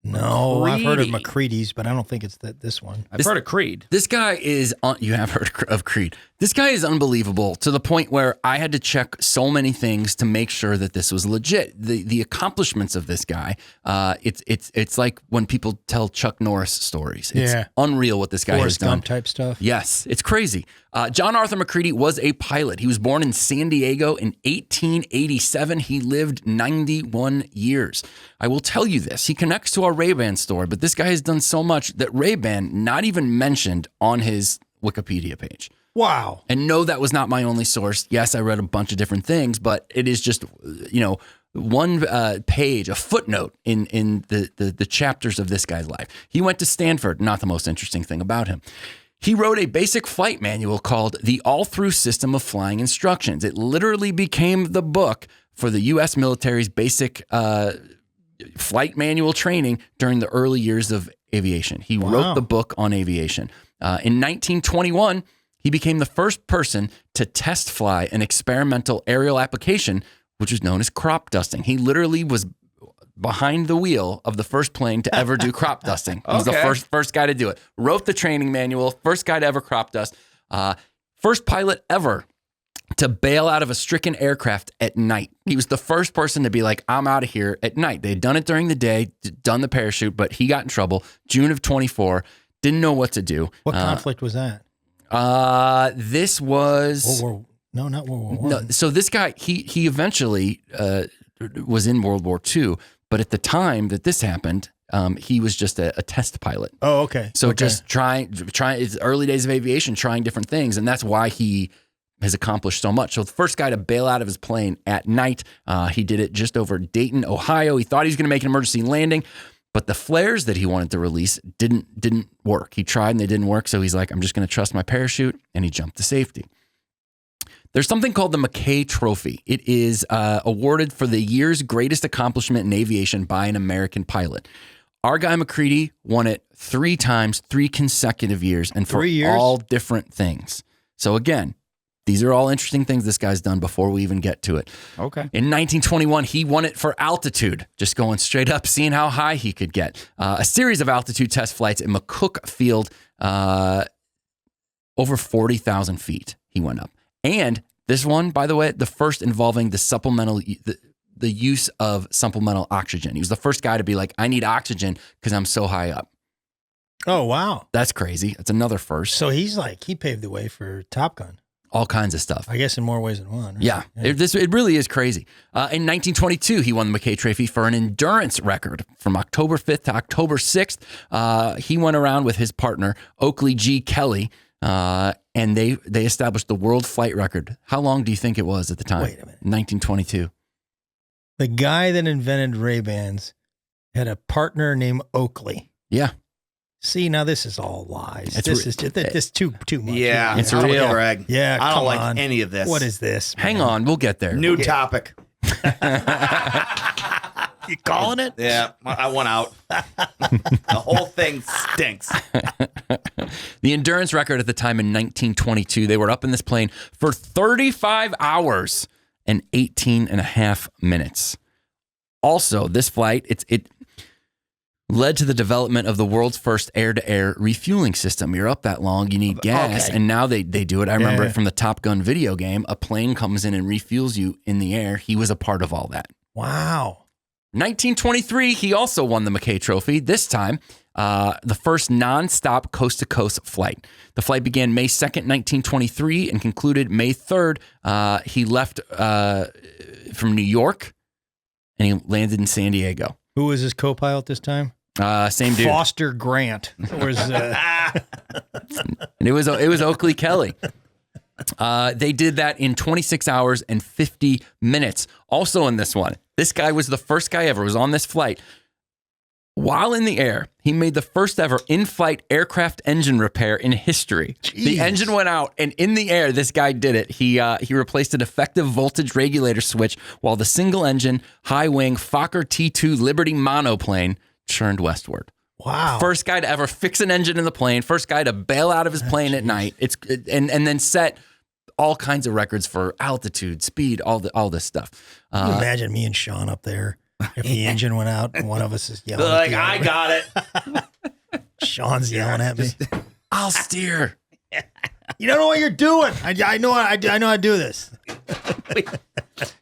No, I've heard of McCready. McCready's, but I don't think it's this one. I've heard of Creed. This guy is, you have heard of Creed. This guy is unbelievable to the point where I had to check so many things to make sure that this was legit. The accomplishments of this guy, it's like when people tell Chuck Norris stories. It's unreal what this guy Forrest has done. Gump type stuff. Yes, it's crazy. John Arthur McCready was a pilot. He was born in San Diego in 1887. He lived 91 years. I will tell you this. He connects to our Ray-Ban story, but this guy has done so much that Ray-Ban not even mentioned on his Wikipedia page. Wow. And no, that was not my only source. Yes, I read a bunch of different things, but it is just, one page, a footnote in the chapters of this guy's life. He went to Stanford, not the most interesting thing about him. He wrote a basic flight manual called The All-Through System of Flying Instructions. It literally became the book for the U.S. military's basic flight manual training during the early years of aviation. He wrote the book on aviation. In 1921, he became the first person to test fly an experimental aerial application, which is known as crop dusting. He literally was behind the wheel of the first plane to ever do crop dusting. He was the first guy to do it. Wrote the training manual, first guy to ever crop dust. First pilot ever to bail out of a stricken aircraft at night. He was the first person to be like, I'm out of here at night. They had done it during the day, done the parachute, but he got in trouble. June of 24, didn't know what to do. What conflict was that? This was... not World War I. No, so this guy, he eventually was in World War II, but at the time that this happened, he was just a test pilot. Oh, okay. So just trying, it's early days of aviation, trying different things, and that's why he has accomplished so much. So the first guy to bail out of his plane at night, he did it just over Dayton, Ohio. He thought he was going to make an emergency landing, but the flares that he wanted to release didn't work. He tried and they didn't work, so he's like, I'm just going to trust my parachute, and he jumped to safety. There's something called the McKay Trophy. It is awarded for the year's greatest accomplishment in aviation by an American pilot. Our guy McCready won it 3 times, 3 consecutive years, and for 3 years? all different things. So again, these are all interesting things this guy's done before we even get to it. Okay. In 1921, he won it for altitude, just going straight up, seeing how high he could get. A series of altitude test flights in McCook Field, over 40,000 feet he went up. And this one, by the way, the first involving the use of supplemental oxygen. He was the first guy to be like, I need oxygen because I'm so high up. Oh, wow. That's crazy. That's another first. So he paved the way for Top Gun. All kinds of stuff. I guess in more ways than one. Right? Yeah. It really is crazy. In 1922, he won the McKay Trophy for an endurance record from October 5th to October 6th. He went around with his partner, Oakley G. Kelly, and they established the world flight record. How long do you think it was at the time? Wait a minute. 1922. The guy that invented Ray-Bans had a partner named Oakley. Yeah. See, now this is all lies. It's This is too much. Yeah, It's I don't real. get Greg. Yeah, I don't come like on. any of this. What is this? Hang on. We'll get there. New topic? You calling it? Yeah, I want out. The whole thing stinks. The endurance record at the time in 1922, they were up in this plane for 35 hours and 18 and a half minutes. Also, this flight, it led to the development of the world's first air-to-air refueling system. You're up that long, you need gas, and now they do it. I remember it from the Top Gun video game. A plane comes in and refuels you in the air. He was a part of all that. Wow. 1923, he also won the McKay Trophy, this time the first non-stop coast-to-coast flight. The flight began May 2nd, 1923, and concluded May 3rd. He left from New York, and he landed in San Diego. Who was his co-pilot this time? Same dude. Foster Grant. And it was Oakley Kelly. They did that in 26 hours and 50 minutes. Also in this one, this guy was the first guy ever, was on this flight. While in the air, he made the first ever in-flight aircraft engine repair in history. Jeez. The engine went out, and in the air, this guy did it. He replaced a defective voltage regulator switch while the single-engine, high-wing Fokker T-2 Liberty monoplane churned westward. Wow. First guy to ever fix an engine in the plane. First guy to bail out of his plane at night. And then set all kinds of records for altitude, speed, all this stuff. Can you imagine me and Sean up there if the engine went out and one of us is yelling. Like, at the I other. got it. Sean's yelling at me. I'll steer. You don't know what you're doing. I know how to do this.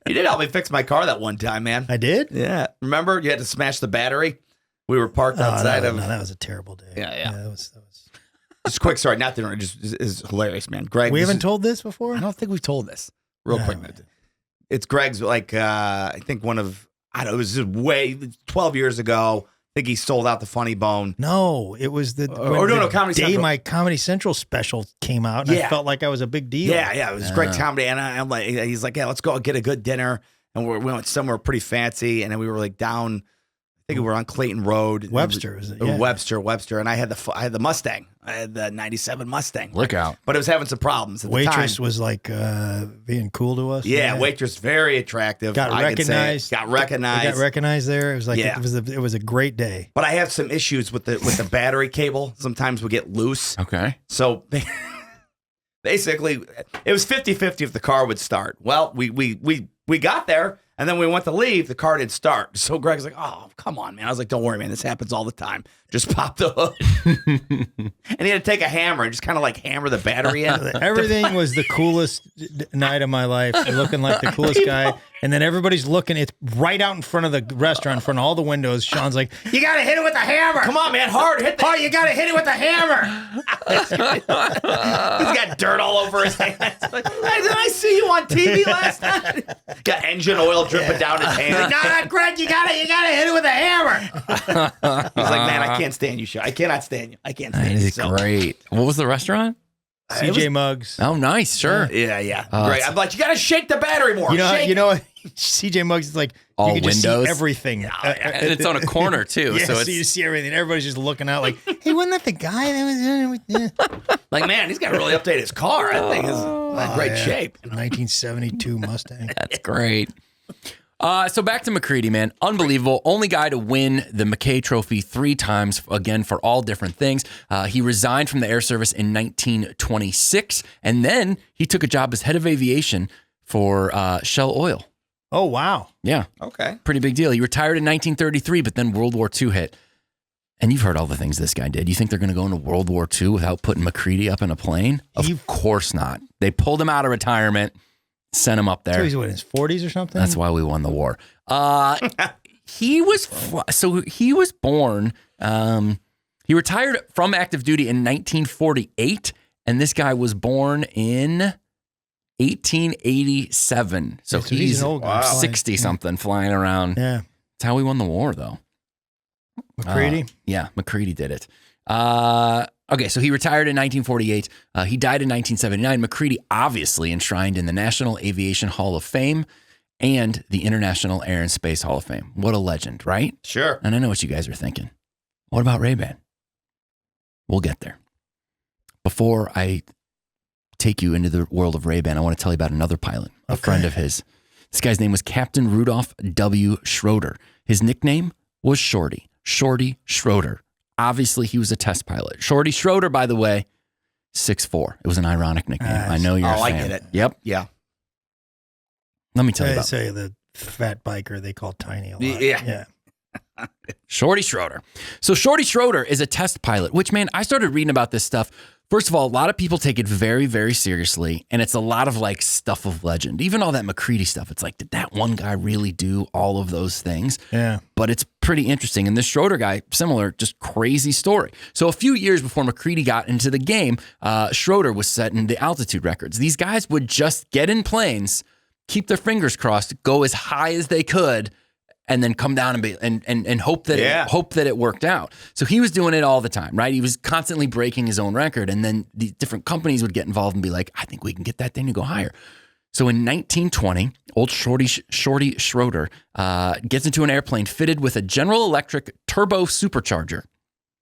You did help me fix my car that one time, man. I did? Yeah. Remember, you had to smash the battery. We were parked outside that was a terrible day. Yeah. That was. Just a quick story. Not that just is hilarious, man. Greg, We haven't told this before. I don't think we've told this. Real No. quick. It's Greg's, like, I think one of, I don't know, it was just way 12 years ago. I think he sold out the Funny Bone. No, it was the Comedy day Central. my Comedy Central special came out, and I felt like I was a big deal. Yeah, it was Greg Comedy, and I'm like, he's like, yeah, let's go get a good dinner, and we went somewhere pretty fancy, and then we were like down, I think we were on Clayton Road, Webster, was it? Yeah. Webster, and I had the Mustang, I had the '97 Mustang. Look out. But it was having some problems at the Waitress time. was like being cool to us. Yeah, waitress, very attractive. Got I could say. recognized. Got recognized. I got recognized there. It was like Yeah. it was a great day. But I have some issues with the battery cable. Sometimes we get loose. Okay. So basically, it was 50-50 if the car would start. Well, we got there, and then we went to leave. The car didn't start. So Greg's like, oh, come on, man. I was like, don't worry, man. This happens all the time. Just pop the hood. And he had to take a hammer and just kind of like hammer the battery in. Everything was the coolest night of my life. Looking like the coolest guy. And then everybody's looking. It's right out in front of the restaurant, in front of all the windows. Sean's like, you got to hit it with a hammer. Come on, man. Hard. Hit the You got to hit it with a hammer. He's got dirt all over his hands. Like, hey, did I see you on TV last night? Got engine oil dripping down his hands. No, Greg, you got to hit it with a hammer. He's like, man, I can't stand you, Sean. I cannot stand you. I can't stand That you. is So, great. What was the restaurant? CJ Muggs. Oh, nice. Sure. yeah. Oh, Great. it's- I'm like, you got to shake the battery more. Shake. You know, CJ Muggs is like All you can just windows? see everything. And it's on a corner, too. Yeah, so so it's you see everything. Everybody's just looking out like, hey, wasn't that the guy that was Like, man, he's got to really update his car. That thing is in great shape. 1972 Mustang. That's great. So back to McCready, man. Unbelievable. Only guy to win the McKay Trophy 3 times, again, for all different things. He resigned from the Air Service in 1926, and then he took a job as head of aviation for Shell Oil. Oh, wow. Yeah, Okay. pretty big deal. He retired in 1933, but then World War II hit. And you've heard all the things this guy did. You think they're going to go into World War II without putting McCready up in a plane? Of course not. They pulled him out of retirement, sent him up there. So he's what, in his 40s or something? That's why we won the war. He was born. He retired from active duty in 1948, and this guy was born in 1887. So So he's an old guy. 60 something flying around. Yeah. That's how we won the war, though. McCready? Yeah, McCready did it. Okay, so he retired in 1948. He died in 1979. McCready obviously enshrined in the National Aviation Hall of Fame and the International Air and Space Hall of Fame. What a legend, right? Sure. And I know what you guys are thinking. What about Ray-Ban? We'll get there. Before I take you into the world of Ray-Ban, I want to tell you about another pilot, a friend of his. This guy's name was Captain Rudolph W. Schroeder. His nickname was Shorty. Shorty Schroeder. Obviously, he was a test pilot. Shorty Schroeder, by the way, 6'4". It was an ironic nickname. I know you're a I fan. get it. Yep. Yeah. Let me tell you I about say the fat biker they call Tiny a lot. Yeah. Shorty Schroeder. So Shorty Schroeder is a test pilot, which, man, I started reading about this stuff. First of all, a lot of people take it very, very seriously, and it's a lot of like stuff of legend. Even all that McCready stuff, it's like, did that one guy really do all of those things? Yeah. But it's pretty interesting. And this Schroeder guy, similar, just crazy story. So a few years before McCready got into the game, Schroeder was setting the altitude records. These guys would just get in planes, keep their fingers crossed, go as high as they could, and then come down and hope that it worked out. So he was doing it all the time, right? He was constantly breaking his own record, and then the different companies would get involved and be like, I think we can get that thing to go higher. So in 1920, old Shorty Schroeder gets into an airplane fitted with a General Electric turbo supercharger.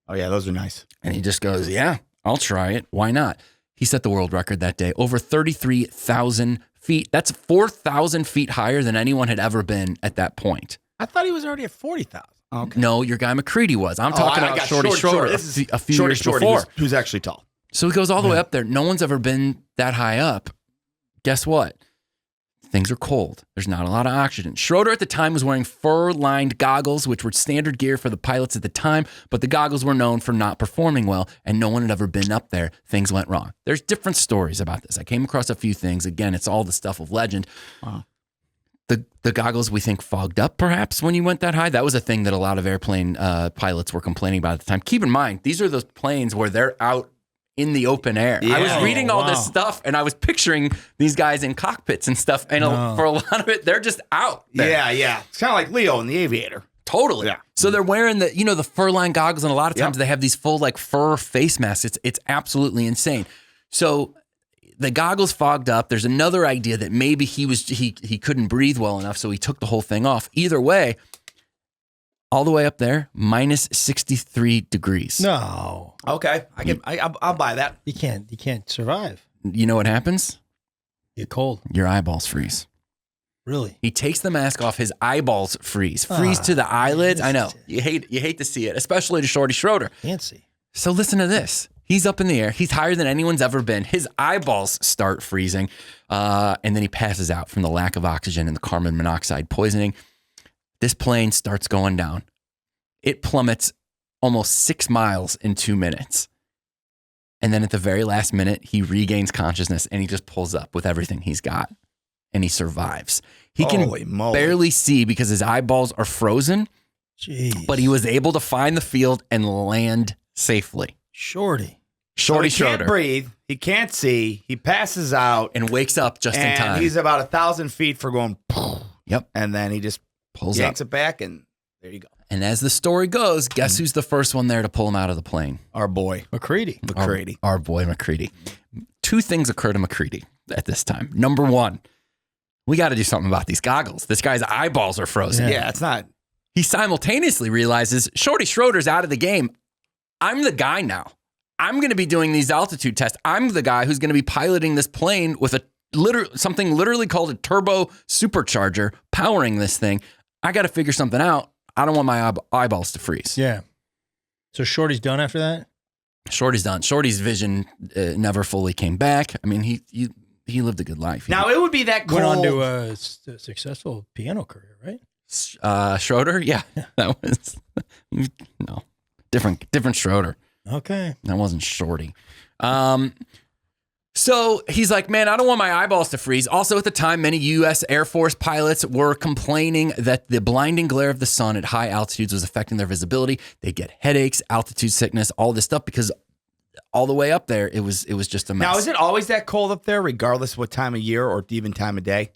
Oh, yeah. Those are nice. And he just goes, yeah, I'll try it. Why not? He set the world record that day, over 33,000 feet. That's 4,000 feet higher than anyone had ever been at that point. I thought he was already at 40,000. Okay. No, your guy McCready was. I'm talking about Shorty Schroeder a few years before. Who's actually tall. So he goes all the way up there. No one's ever been that high up. guess what? Things are cold. There's not a lot of oxygen. Schroeder at the time was wearing fur-lined goggles, which were standard gear for the pilots at the time, but the goggles were known for not performing well, and no one had ever been up there. Things went wrong. There's different stories about this. I came across a few things. Again, it's all the stuff of legend. Wow. The goggles, we think, fogged up perhaps when you went that high. That was a thing that a lot of airplane pilots were complaining about at the time. Keep in mind, these are those planes where they're out in the open air. Yeah. I was reading all wow. this stuff and I was picturing these guys in cockpits and stuff. And for a lot of it, they're just out there. Yeah. It's kind of like Leo in The Aviator. Totally. Yeah. So they're wearing the fur-lined goggles, and a lot of times they have these full like fur face masks. It's absolutely insane. So the goggles fogged up. There's another idea that maybe he couldn't breathe well enough, so he took the whole thing off. Either way, all the way up there, minus 63 degrees. No, Okay. I'll buy that. you can't survive. You know what happens? You're cold. Your eyeballs freeze. Really? He takes the mask off. His eyeballs freeze to the eyelids. I know you hate to see it, especially to Shorty Schroeder. Can't see. So listen to this. He's up in the air. He's higher than anyone's ever been. His eyeballs start freezing, and then he passes out from the lack of oxygen and the carbon monoxide poisoning. This plane starts going down. It plummets almost 6 miles in 2 minutes. And then at the very last minute, he regains consciousness and he just pulls up with everything he's got. And he survives. He Holy can moly. barely see because his eyeballs are frozen, Jeez. but he was able to find the field and land safely. Shorty. Shorty So he Schroeder. can't breathe. He can't see. He passes out. And wakes up just in And time. he's about 1,000 feet for going. Yep. And then he just Pulls up. yanks it back, and there you go. And as the story goes, guess who's the first one there to pull him out of the plane? Our boy McCready. McCready. Our boy McCready. 2 things occur to McCready at this time. Number 1, we got to do something about these goggles. This guy's eyeballs are frozen. Yeah, it's not. He simultaneously realizes Shorty Schroeder's out of the game. I'm the guy now. I'm going to be doing these altitude tests. I'm the guy who's going to be piloting this plane with something literally called a turbo supercharger powering this thing. I got to figure something out. I don't want my eyeballs to freeze. Yeah. So Shorty's done after that? Shorty's done. Shorty's vision never fully came back. I mean, he lived a good life. Now, it would be that cold. Went on to a successful piano career, right? Schroeder, yeah, that was no different Schroeder. Okay. That wasn't Shorty. So he's like, man, I don't want my eyeballs to freeze. Also, at the time, many U.S. Air Force pilots were complaining that the blinding glare of the sun at high altitudes was affecting their visibility. They get headaches, altitude sickness, all this stuff because all the way up there, it was just a mess. Now, is it always that cold up there, regardless of what time of year or even time of day?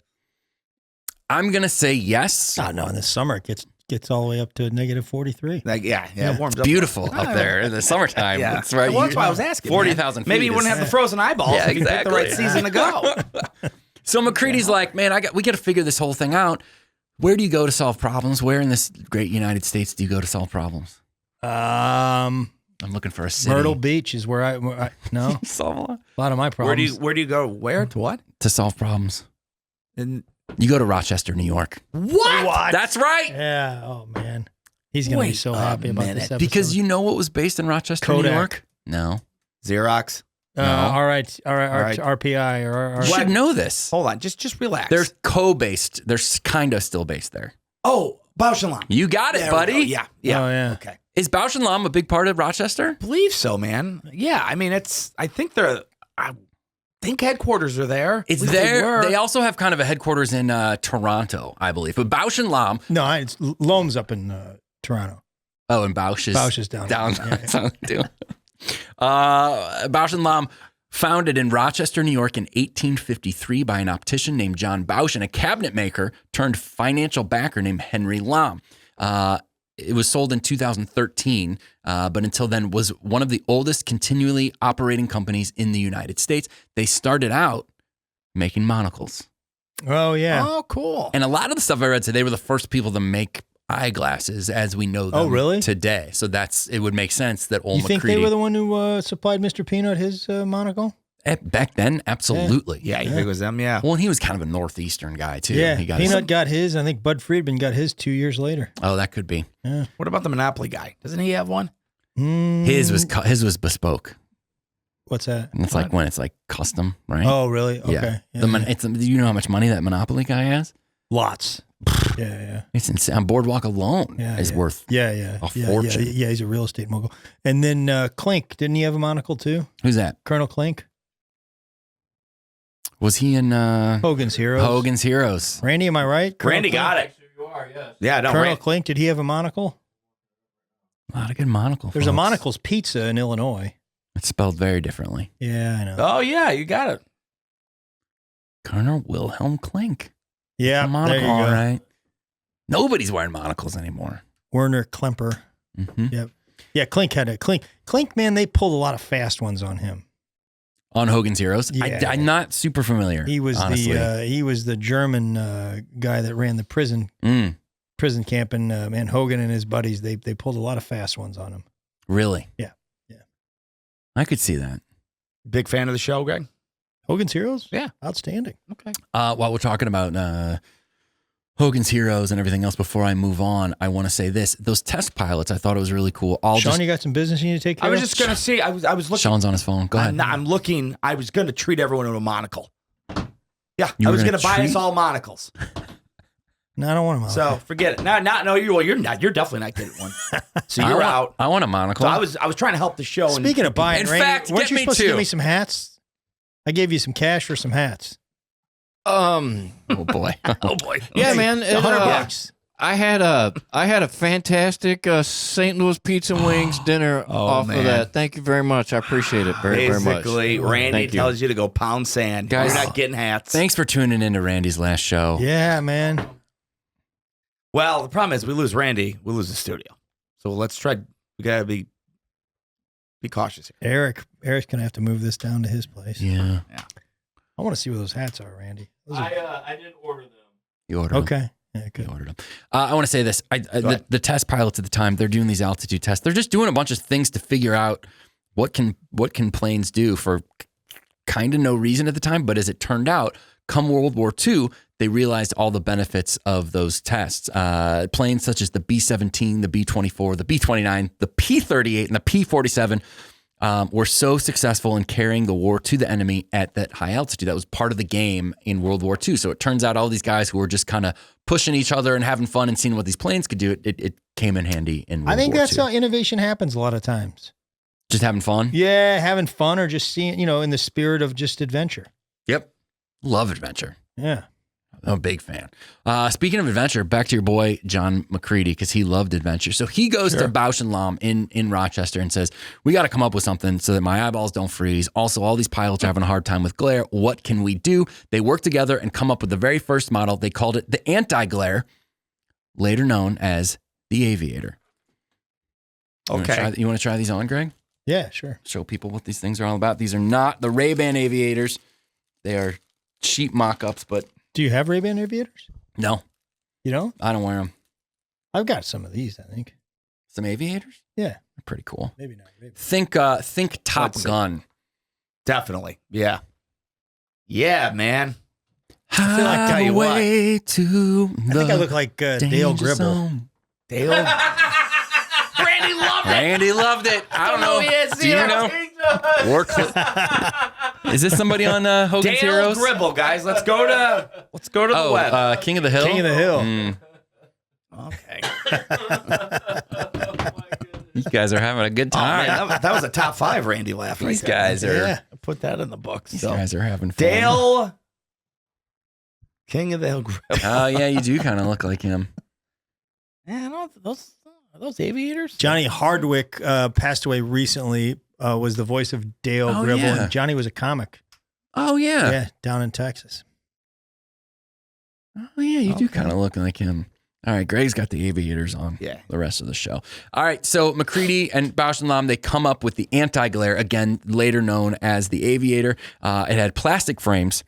I'm gonna say yes. Oh, no, in the summer it gets all the way up to negative 43. Like, yeah, it warms up. Beautiful up there in the summertime. Yeah. That's right. Well, that's why I was asking. 40,000 feet. Maybe you wouldn't have the frozen eyeballs Yeah, if you picked the right season to go. So McCready's like, man, we got to figure this whole thing out. Where do you go to solve problems? Where in this great United States do you go to solve problems? I'm looking for a city. Myrtle Beach is where I no. Solve a lot. A lot of my problems. Where do you go? Where to what? To solve problems. In You go to Rochester, New York. what? That's right. Yeah. Oh man, he's gonna be Wait so a happy about this minute. episode. Because you know what was based in Rochester, Kodak. New York? No. Xerox. No. all right, right. RPI or You should know this. Hold on, just relax. There's co-based. There's kind of still based there. Bausch and Lomb. You got it, There we go. buddy. Yeah. Oh, yeah. Okay. Is Bausch & Lomb a big part of Rochester? Believe so, man. Yeah, I mean, I think headquarters are there. It's At least there. were. They also have kind of a headquarters in Toronto, I believe. But Bausch & Lomb. No, it's Loam's up in Toronto. Oh, and Bausch is down. Yeah. too. Bausch & Lomb, founded in Rochester, New York in 1853 by an optician named John Bausch and a cabinet maker turned financial backer named Henry Lomb. It was sold in 2013, but until then was one of the oldest continually operating companies in the United States. They started out making monocles. Oh yeah. Oh, cool. And a lot of the stuff I read today were the first people to make eyeglasses as we know them really? today. So it would make sense that old You think McCready, they were the one who supplied Mr. Peanut his monocle? back then, absolutely. Yeah, you think it was them? Yeah. Well, and he was kind of a Northeastern guy too. Yeah. He got Peanut got his. I think Bud Friedman got his 2 years later. Oh, that could be. What about the Monopoly guy? Doesn't he have one? His was bespoke. What's that? And it's like when it's like custom, right? Oh, really? Okay. Yeah. Yeah, It's, do you know how much money that Monopoly guy has? Lots. Yeah. It's insane. Boardwalk alone is worth a fortune. Yeah, he's a real estate mogul. And then Clink, didn't he have a monocle too? Who's that? Colonel Clink? Was he in Hogan's Heroes. Hogan's Heroes? Randy, am I right? Colonel Randy Clink? got it. You are, yes. Yeah, no. Colonel Clink, did he have a monocle? A lot of good monocle. There's a folks. Monocle's Pizza in Illinois. It's spelled very differently. Yeah, I know. Oh yeah, you got it. Colonel Wilhelm Klink. Yeah, A monocle, there you go. all right. Nobody's wearing monocles anymore. Werner Klemper. Mm-hmm. Yep. Yeah, Clink had a Clink. Clink, man, they pulled a lot of fast ones on him. On Hogan's Heroes? Yeah. I'm not super familiar. He was honestly. the German guy that ran the prison camp, and Hogan and his buddies they pulled a lot of fast ones on him. Really? Yeah. I could see that. Big fan of the show, Greg. Hogan's Heroes? Yeah. Outstanding. Okay. While we're talking about Hogan's Heroes and everything else, before I move on, I want to say this. Those test pilots, I thought it was really cool. Sean, you got some business you need to take care I was of? just gonna see. I was looking. Sean's on his phone. Go ahead. I'm looking. I was gonna treat everyone with a monocle. Yeah, You I were was gonna gonna buy us treat- all monocles. No, I don't want them. So forget it. No, you're not. You're definitely not getting one. So I you're want- out. I want a monocle. So I was trying to help the show. Speaking of buying, In Randy, fact, weren't get you me supposed to two. give me some hats? I gave you some cash for some hats. oh boy. oh boy. Yeah, man. it, $100. I had a fantastic St. Louis Pizza and Wings dinner off man. of that. Thank you very much. I appreciate it very much. Basically, Randy Thank you. tells you to go pound sand. Guys- You're not getting hats. Thanks for tuning in to Randy's last show. Yeah, man. Well, the problem is we lose Randy, we lose the studio. So let's try. We gotta be cautious here. Eric's gonna have to move this down to his place. Yeah. I want to see where those hats are, Randy. Those are- I didn't order them. You ordered them. okay. Yeah, You good. ordered them. I want to say this. The test pilots at the time, they're doing these altitude tests. They're just doing a bunch of things to figure out what can planes do for kind of no reason at the time. But as it turned out, come World War II, they realized all the benefits of those tests. Planes such as the B-17, the B-24, the B-29, the P-38, and the P-47 were so successful in carrying the war to the enemy at that high altitude. That was part of the game in World War II. So it turns out all these guys who were just kind of pushing each other and having fun and seeing what these planes could do, it came in handy in World War II. I think that's how innovation happens a lot of times. Just having fun? Yeah, having fun or just seeing, in the spirit of just adventure. Yep. Love adventure. Yeah. I'm a big fan. Speaking of adventure, back to your boy, John McCready, because he loved adventure. So he goes to Bausch and Lomb in Rochester and says, we got to come up with something so that my eyeballs don't freeze. Also, all these pilots are having a hard time with glare. What can we do? They work together and come up with the very first model. They called it the anti-glare, later known as the Aviator. Okay. You want to try these on, Greg? Yeah, sure. Show people what these things are all about. These are not the Ray-Ban Aviators. They are cheap mock-ups, but Do you have Ray-Ban Aviators? no, You don't? I don't wear them. I've got some of these, I think. Some Aviators? Yeah. They're pretty cool. Maybe not. Maybe. Think Top Let's see. Gun. Definitely. Yeah. Yeah, man. I feel like tell you what. to I think I look like Dale Gribble. Dale. Randy loved it. Randy loved it. I don't know. Do you know? Is this somebody on Hogan's Dale Heroes? Gribble, guys. Let's go to the web. King of the Hill. King of the Hill. Mm, Okay. you guys are having a good Oh, time. man, that was a top 5 Randy laugh right These there. guys are. Yeah. Put that in the books. These So. guys are having fun. Dale. King of the Hill Gribble. Oh yeah, you do kind of look like him. Man, are those aviators? Johnny Hardwick passed away recently, was the voice of Dale Oh, Gribble. yeah. And Johnny was a comic. Oh yeah. Yeah, down in Texas. Oh yeah, you do Okay. kind of look like him. All right, Greg's got the Aviators on. Yeah. The rest of the show. All right, so McCready and Bausch and Lomb, they come up with the anti-glare, again, later known as the Aviator. It had plastic frames,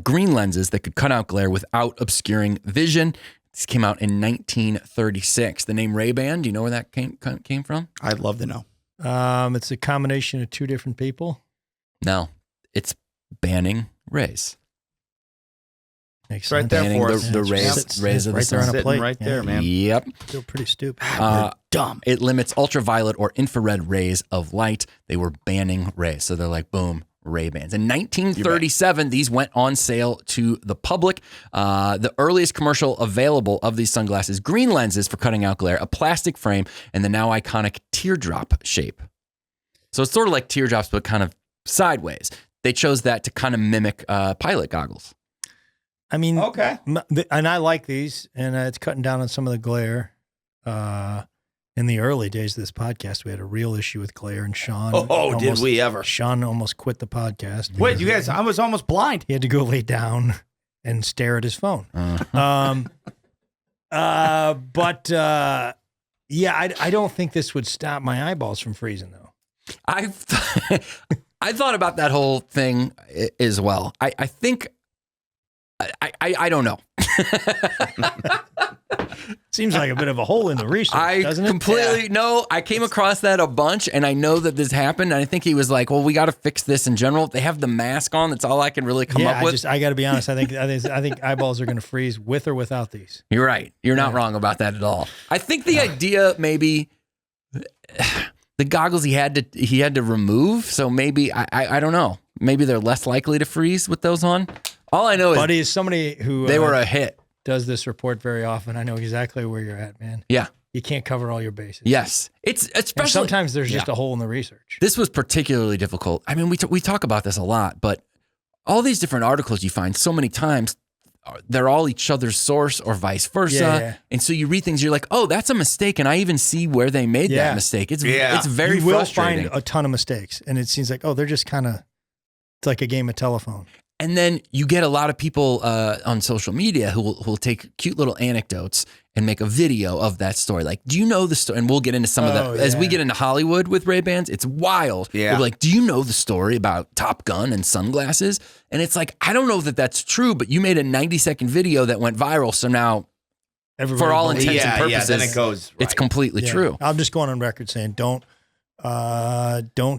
green lenses that could cut out glare without obscuring vision. This came out in 1936. The name Ray-Ban, do you know where that came from? I'd love to know. It's a combination of two different people. No, it's banning rays. Makes Right sense. there Banning for the, us. the Yeah, rays, sits rays of the right there on sun. a Sitting plate. right there, Yeah. man. Yep. Still pretty stupid. dumb. It limits ultraviolet or infrared rays of light. They were banning rays. So they're like, boom, Ray-Bans. In 1937, these went on sale to the public. The earliest commercial available of these sunglasses, green lenses for cutting out glare, a plastic frame, and the now iconic teardrop shape. So it's sort of like teardrops, but kind of sideways. They chose that to kind of mimic pilot goggles. I mean, Okay. And I like these, and it's cutting down on some of the glare. In the early days of this podcast, we had a real issue with glare, and Sean. Did we ever? Sean almost quit the podcast. Wait, you guys, I was almost blind. He had to go lay down and stare at his phone. Yeah, I don't think this would stop my eyeballs from freezing, though. I thought about that whole thing as well. I think, I don't know. Seems like a bit of a hole in the research, doesn't it? Completely no. I came across that a bunch, and I know that this happened. And I think he was like, "Well, we got to fix this in general." They have the mask on. That's all I can really come up with. I got to be honest. I think eyeballs are going to freeze with or without these. You're right. You're not wrong about that at all. I think the idea maybe the goggles he had to remove. So maybe I don't know. Maybe they're less likely to freeze with those on. All I know is, Buddy, is somebody who they were a hit. Does this report very often. I know exactly where you're at, man. Yeah. You can't cover all your bases. Yes. It's especially and sometimes there's just a hole in the research. This was particularly difficult. I mean, we talk about this a lot, but all these different articles you find so many times, they're all each other's source or vice versa. Yeah. And so you read things, you're like, oh, that's a mistake. And I even see where they made that mistake. It's very you will frustrating. find a ton of mistakes. And it seems like, they're just kind of, it's like a game of telephone. And then you get a lot of people on social media who will take cute little anecdotes and make a video of that story. Like, do you know the story? And we'll get into some of that. As we get into Hollywood with Ray-Bans, it's wild. Yeah. They're like, do you know the story about Top Gun and sunglasses? And it's like, I don't know that that's true, but you made a 90-second video that went viral. So now, for all intents and purposes, then it goes right. It's completely true. I'm just going on record saying don't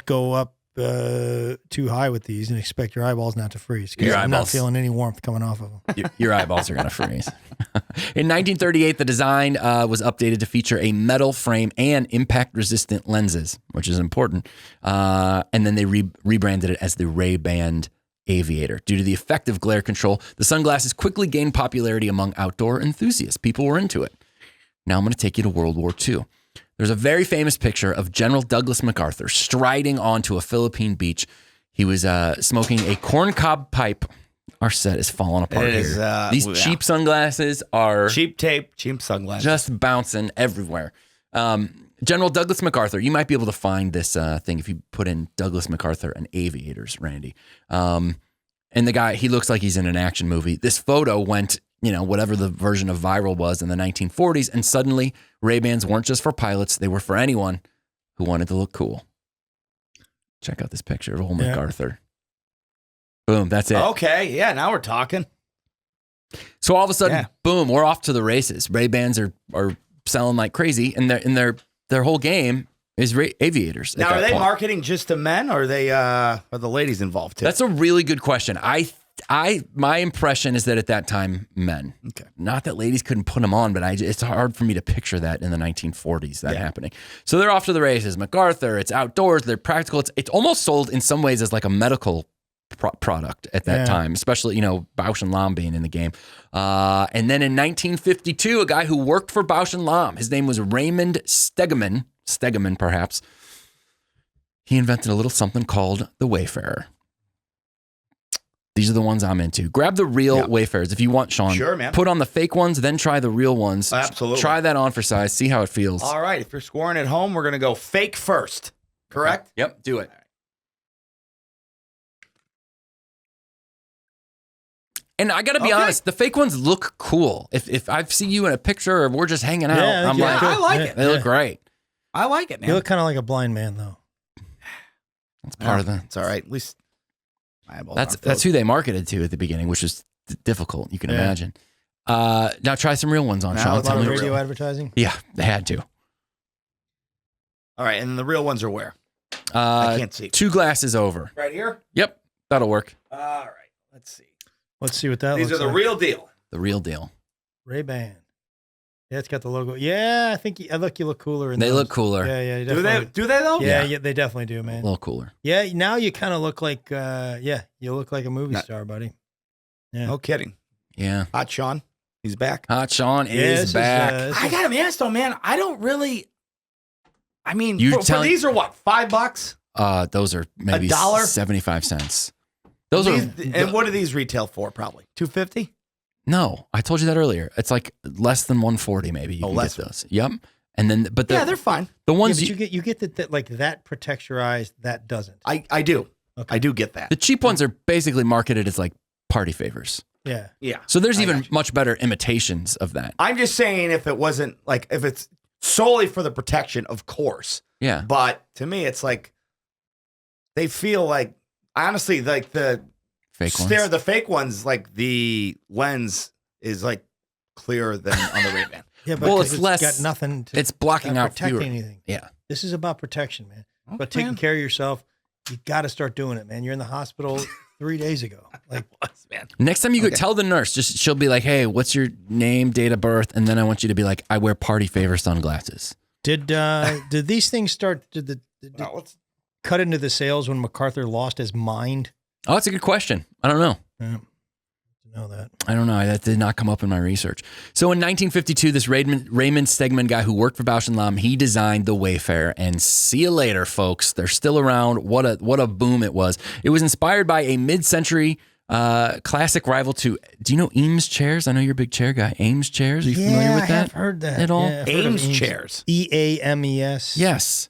go up too high with these and expect your eyeballs not to freeze. Because I'm not feeling any warmth coming off of them. Your eyeballs are going to freeze. In 1938, the design was updated to feature a metal frame and impact-resistant lenses, which is important. And then they rebranded it as the Ray-Ban Aviator. Due to the effective glare control, the sunglasses quickly gained popularity among outdoor enthusiasts. People were into it. Now I'm going to take you to World War II. There's a very famous picture of General Douglas MacArthur striding onto a Philippine beach. He was smoking a corncob pipe. Our set is falling apart here. These cheap sunglasses are... Cheap tape, cheap sunglasses. Just bouncing everywhere. General Douglas MacArthur, you might be able to find this thing if you put in Douglas MacArthur and aviators, Randy. And the guy, he looks like he's in an action movie. This photo went... whatever the version of viral was in the 1940s. And suddenly Ray-Bans weren't just for pilots. They were for anyone who wanted to look cool. Check out this picture of old MacArthur. Boom. That's it. Okay. Yeah. Now we're talking. So all of a sudden, boom, we're off to the races. Ray-Bans are selling like crazy. And their whole game is aviators. Now, are they marketing just to men or are the ladies involved too? That's a really good question. My impression is that at that time, men. Okay. Not that ladies couldn't put them on, but it's hard for me to picture that in the 1940s happening. So they're off to the races. MacArthur, it's outdoors. They're practical. It's almost sold in some ways as like a medical product at that time, especially Bausch and Lomb being in the game. And then in 1952, a guy who worked for Bausch and Lomb, his name was Raymond Stegeman perhaps. He invented a little something called the Wayfarer. These are the ones I'm into. Grab the real Wayfarers if you want, Sean. Sure, man. Put on the fake ones, then try the real ones. Absolutely. Try that on for size. See how it feels. All right. If you're scoring at home, we're going to go fake first. Correct? Yep. Do it. And I got to be honest, the fake ones look cool. If I see you in a picture or we're just hanging out, I'm like, I like it. They look great. I like it, man. You look kind of like a blind man, though. That's part of the... It's all right. At least... That's who they marketed to at the beginning, which was difficult. You can imagine. Now try some real ones on, Sean. A lot of radio advertising? Yeah, they had to. All right, and the real ones are where? I can't see. 2 glasses over. Right here? Yep, that'll work. All right, let's see. Let's see what that These looks are the like. real deal. The real deal. Ray-Ban. Yeah, it's got the logo. Yeah, I think you look cooler. In They those. look cooler. Yeah, Do they? definitely. Do they though? Yeah, they definitely do, man. A little cooler. Yeah, now you kind of look like, you look like a movie Not- star, buddy. Yeah. No kidding. Yeah. Hot Sean, he's back. Hot Sean Yeah, is back. I gotta be honest though, man. I don't really. I mean, You for telling- these are what, $5? Those are maybe $1? 75 cents. Those are And what do these retail for? Probably $250. no. I told you that earlier. It's like less than 140 maybe. You can less. get those. Yep. And then, but Yeah, they're fine. the Yeah, ones but you get that like that protects your eyes, that doesn't. I do. Okay. I do get that. the cheap ones are basically marketed as like party favors. Yeah. Yeah. So there's I even got you. much better imitations of that. I'm just saying if it wasn't like if it's solely for the protection, of course. Yeah. But to me, it's like they feel like honestly, like the Fake ones. the fake ones, like the lens is like clearer than on the Ray-Ban. Yeah, but Well, 'cause it's less- got nothing to It's blocking not out protecting fewer. anything. Yeah. This is about protection, man. But Okay. taking care of yourself, you got to start doing it, man. You're in the hospital 3 days ago. Like, Man. Next time you go, Okay. tell the nurse. She'll be like, "Hey, what's your name, date of birth?" And then I want you to be like, "I wear party favor sunglasses." did these things start? Did No, let's- cut into the sales when MacArthur lost his mind? Oh, that's a good question. I don't know. Yeah, to know that. I don't know. That did not come up in my research. So in 1952, this Raymond Stegman guy who worked for Bausch & Lomb, he designed the Wayfarer. And see you later, folks. They're still around. What a boom it was. It was inspired by a mid-century classic rival to, do you know Eames chairs? I know you're a big chair guy. Ames chairs? Are you familiar with I that? have heard that at all? Yeah, I've heard of Ames chairs. EAMES. Yes.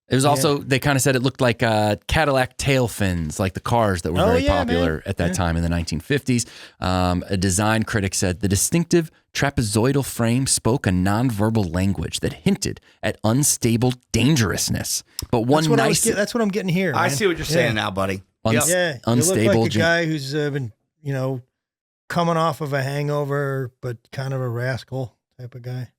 It was also, they kind of said it looked like Cadillac tail fins, like the cars that were Oh, very yeah, popular man. at that Yeah. time in the 1950s. A design critic said the distinctive trapezoidal frame spoke a nonverbal language that hinted at unstable dangerousness. But one That's what, nice, that's what I'm getting here. I man. see what you're saying now, buddy. Yep. Yeah, you unstable look like a gen- guy who's been, coming off of a hangover, but kind of a rascal type of guy.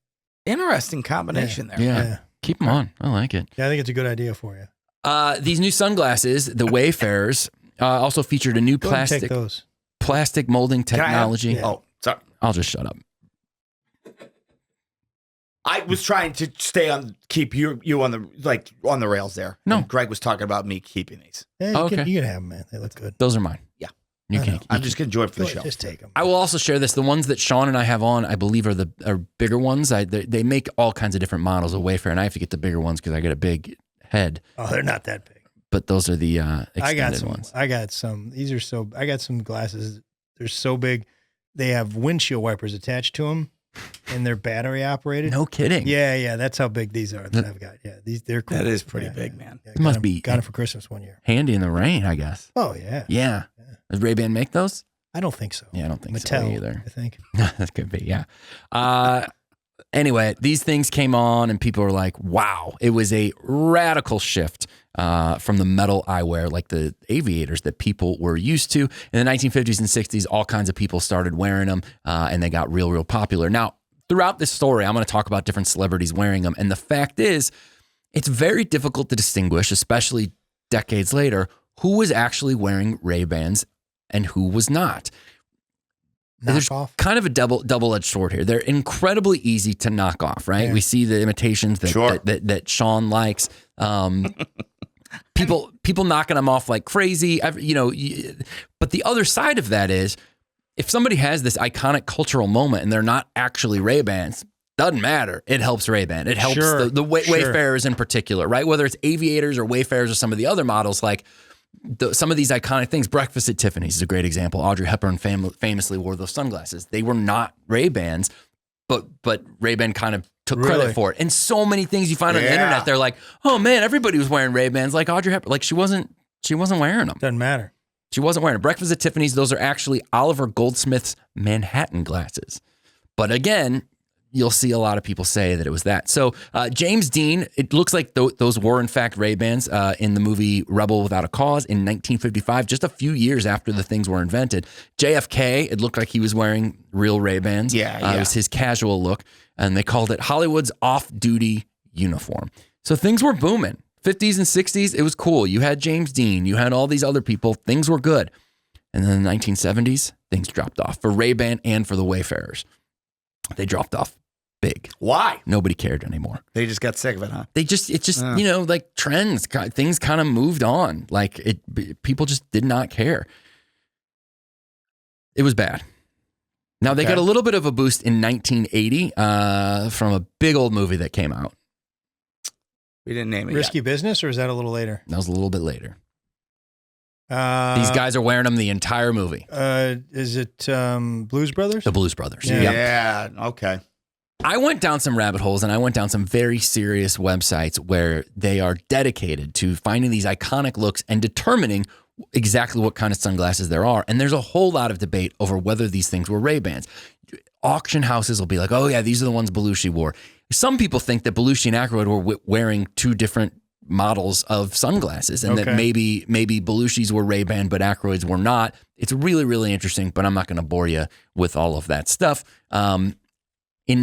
Interesting combination there. Yeah. Keep them on. I like it. Yeah, I think it's a good idea for you. These new sunglasses, the Wayfarers, also featured a new Go ahead and take plastic those. molding Can I have- technology. Yeah. Oh, sorry. I'll just shut up. I was trying to keep you on the rails there. No. And Greg was talking about me keeping these. Yeah, Oh, you can okay. have them, man. They look good. Those are mine. Yeah. You I can. know. I'm just gonna enjoy it for Go the ahead, show. just take them. I will also share this. The ones that Sean and I have on, I believe, are bigger ones. They make all kinds of different models of Wayfarer, and I have to get the bigger ones because I got a big head. Oh, they're not that big. But those are the extended I got some. ones. I got some. These are so. I got some glasses. They're so big. They have windshield wipers attached to them, and they're battery operated. No kidding. Yeah. That's how big these are that I've got. Yeah, they're cool. That is pretty Yeah, big, yeah. man. Yeah, It must got 'em- be- got them for Christmas one year. Handy in the rain, I guess. Oh yeah. Yeah. Does Ray-Ban make those? I don't think so. Yeah, I don't think Mattel so either. I think. That could be, yeah. Anyway, these things came on and people were like, wow. It was a radical shift from the metal eyewear, like the aviators that people were used to. In the 1950s and 60s, all kinds of people started wearing them and they got real popular. Now, throughout this story, I'm going to talk about different celebrities wearing them. And the fact is, it's very difficult to distinguish, especially decades later, who was actually wearing Ray-Bans and who was not. There's Knockoff. kind of a double-edged sword here. They're incredibly easy to knock off, right? Yeah. We see the imitations that Sure. that Sean likes. People knocking them off like crazy. But the other side of that is, if somebody has this iconic cultural moment and they're not actually Ray-Bans, doesn't matter. It helps Ray-Ban. It helps Sure, the sure. Wayfarers in particular, right? Whether it's aviators or Wayfarers or some of the other models, like some of these iconic things. Breakfast at Tiffany's is a great example. Audrey Hepburn famously wore those sunglasses. They were not Ray-Bans, but Ray-Ban kind of took Really? credit for it. And so many things you find on the Yeah. internet, they're like, oh man, everybody was wearing Ray-Bans like Audrey Hepburn. Like she wasn't wearing them. Doesn't matter. She wasn't wearing it. Breakfast at Tiffany's, those are actually Oliver Goldsmith's Manhattan glasses. But again, you'll see a lot of people say that it was that. So James Dean, it looks like those were in fact Ray-Bans in the movie Rebel Without a Cause in 1955, just a few years after the things were invented. JFK, it looked like he was wearing real Ray-Bans. Yeah. It was his casual look, and they called it Hollywood's off-duty uniform. So things were booming. 50s and 60s, it was cool. You had James Dean, you had all these other people. Things were good. And then in the 1970s, things dropped off for Ray-Ban and for the Wayfarers. They dropped off big. Why? Nobody cared anymore. They just got sick of it, huh? It's just, like trends, things kind of moved on. Like people just did not care. It was bad. Now they got a little bit of a boost in 1980 from a big old movie that came out. We didn't name it Risky Business, or is that a little later? That was a little bit later. These These guys are wearing them the entire movie. Is it Blues Brothers? The Blues Brothers. Yeah. Yeah, okay. I went down some rabbit holes and I went down some very serious websites where they are dedicated to finding these iconic looks and determining exactly what kind of sunglasses there are. And there's a whole lot of debate over whether these things were Ray-Bans. Auction houses will be like, oh yeah, these are the ones Belushi wore. Some people think that Belushi and Aykroyd were wearing two different models of sunglasses and that maybe Belushi's were Ray-Ban, but Aykroyd's were not. It's really, really interesting, but I'm not going to bore you with all of that stuff. In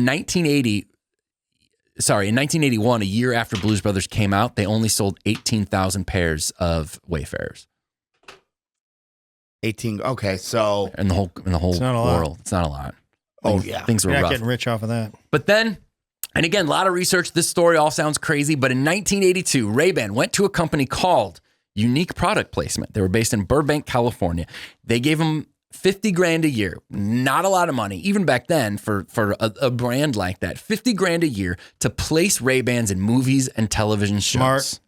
1981, a year after Blues Brothers came out, they only sold 18,000 pairs of Wayfarers. 18. Okay, so In the whole world. It's not a lot. Things were You're not rough. getting rich off of that. But then, and again, a lot of research. This story all sounds crazy, but in 1982, Ray-Ban went to a company called Unique Product Placement. They were based in Burbank, California. They gave them $50,000 a year. Not a lot of money, even back then for a brand like that. $50,000 a year to place Ray-Bans in movies and television shows. Smart.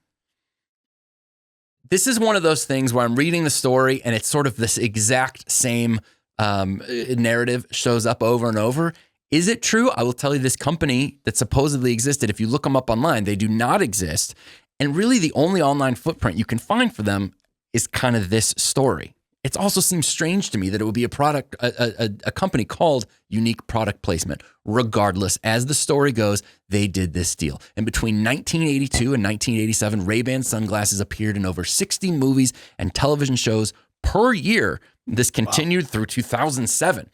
This is one of those things where I'm reading the story and it's sort of this exact same narrative shows up over and over. Is it true? I will tell you, this company that supposedly existed, if you look them up online, they do not exist. And really the only online footprint you can find for them is kind of this story. It also seems strange to me that it would be a company called Unique Product Placement. Regardless, as the story goes, they did this deal. And between 1982 and 1987, Ray-Ban sunglasses appeared in over 60 movies and television shows per year. This continued through 2007.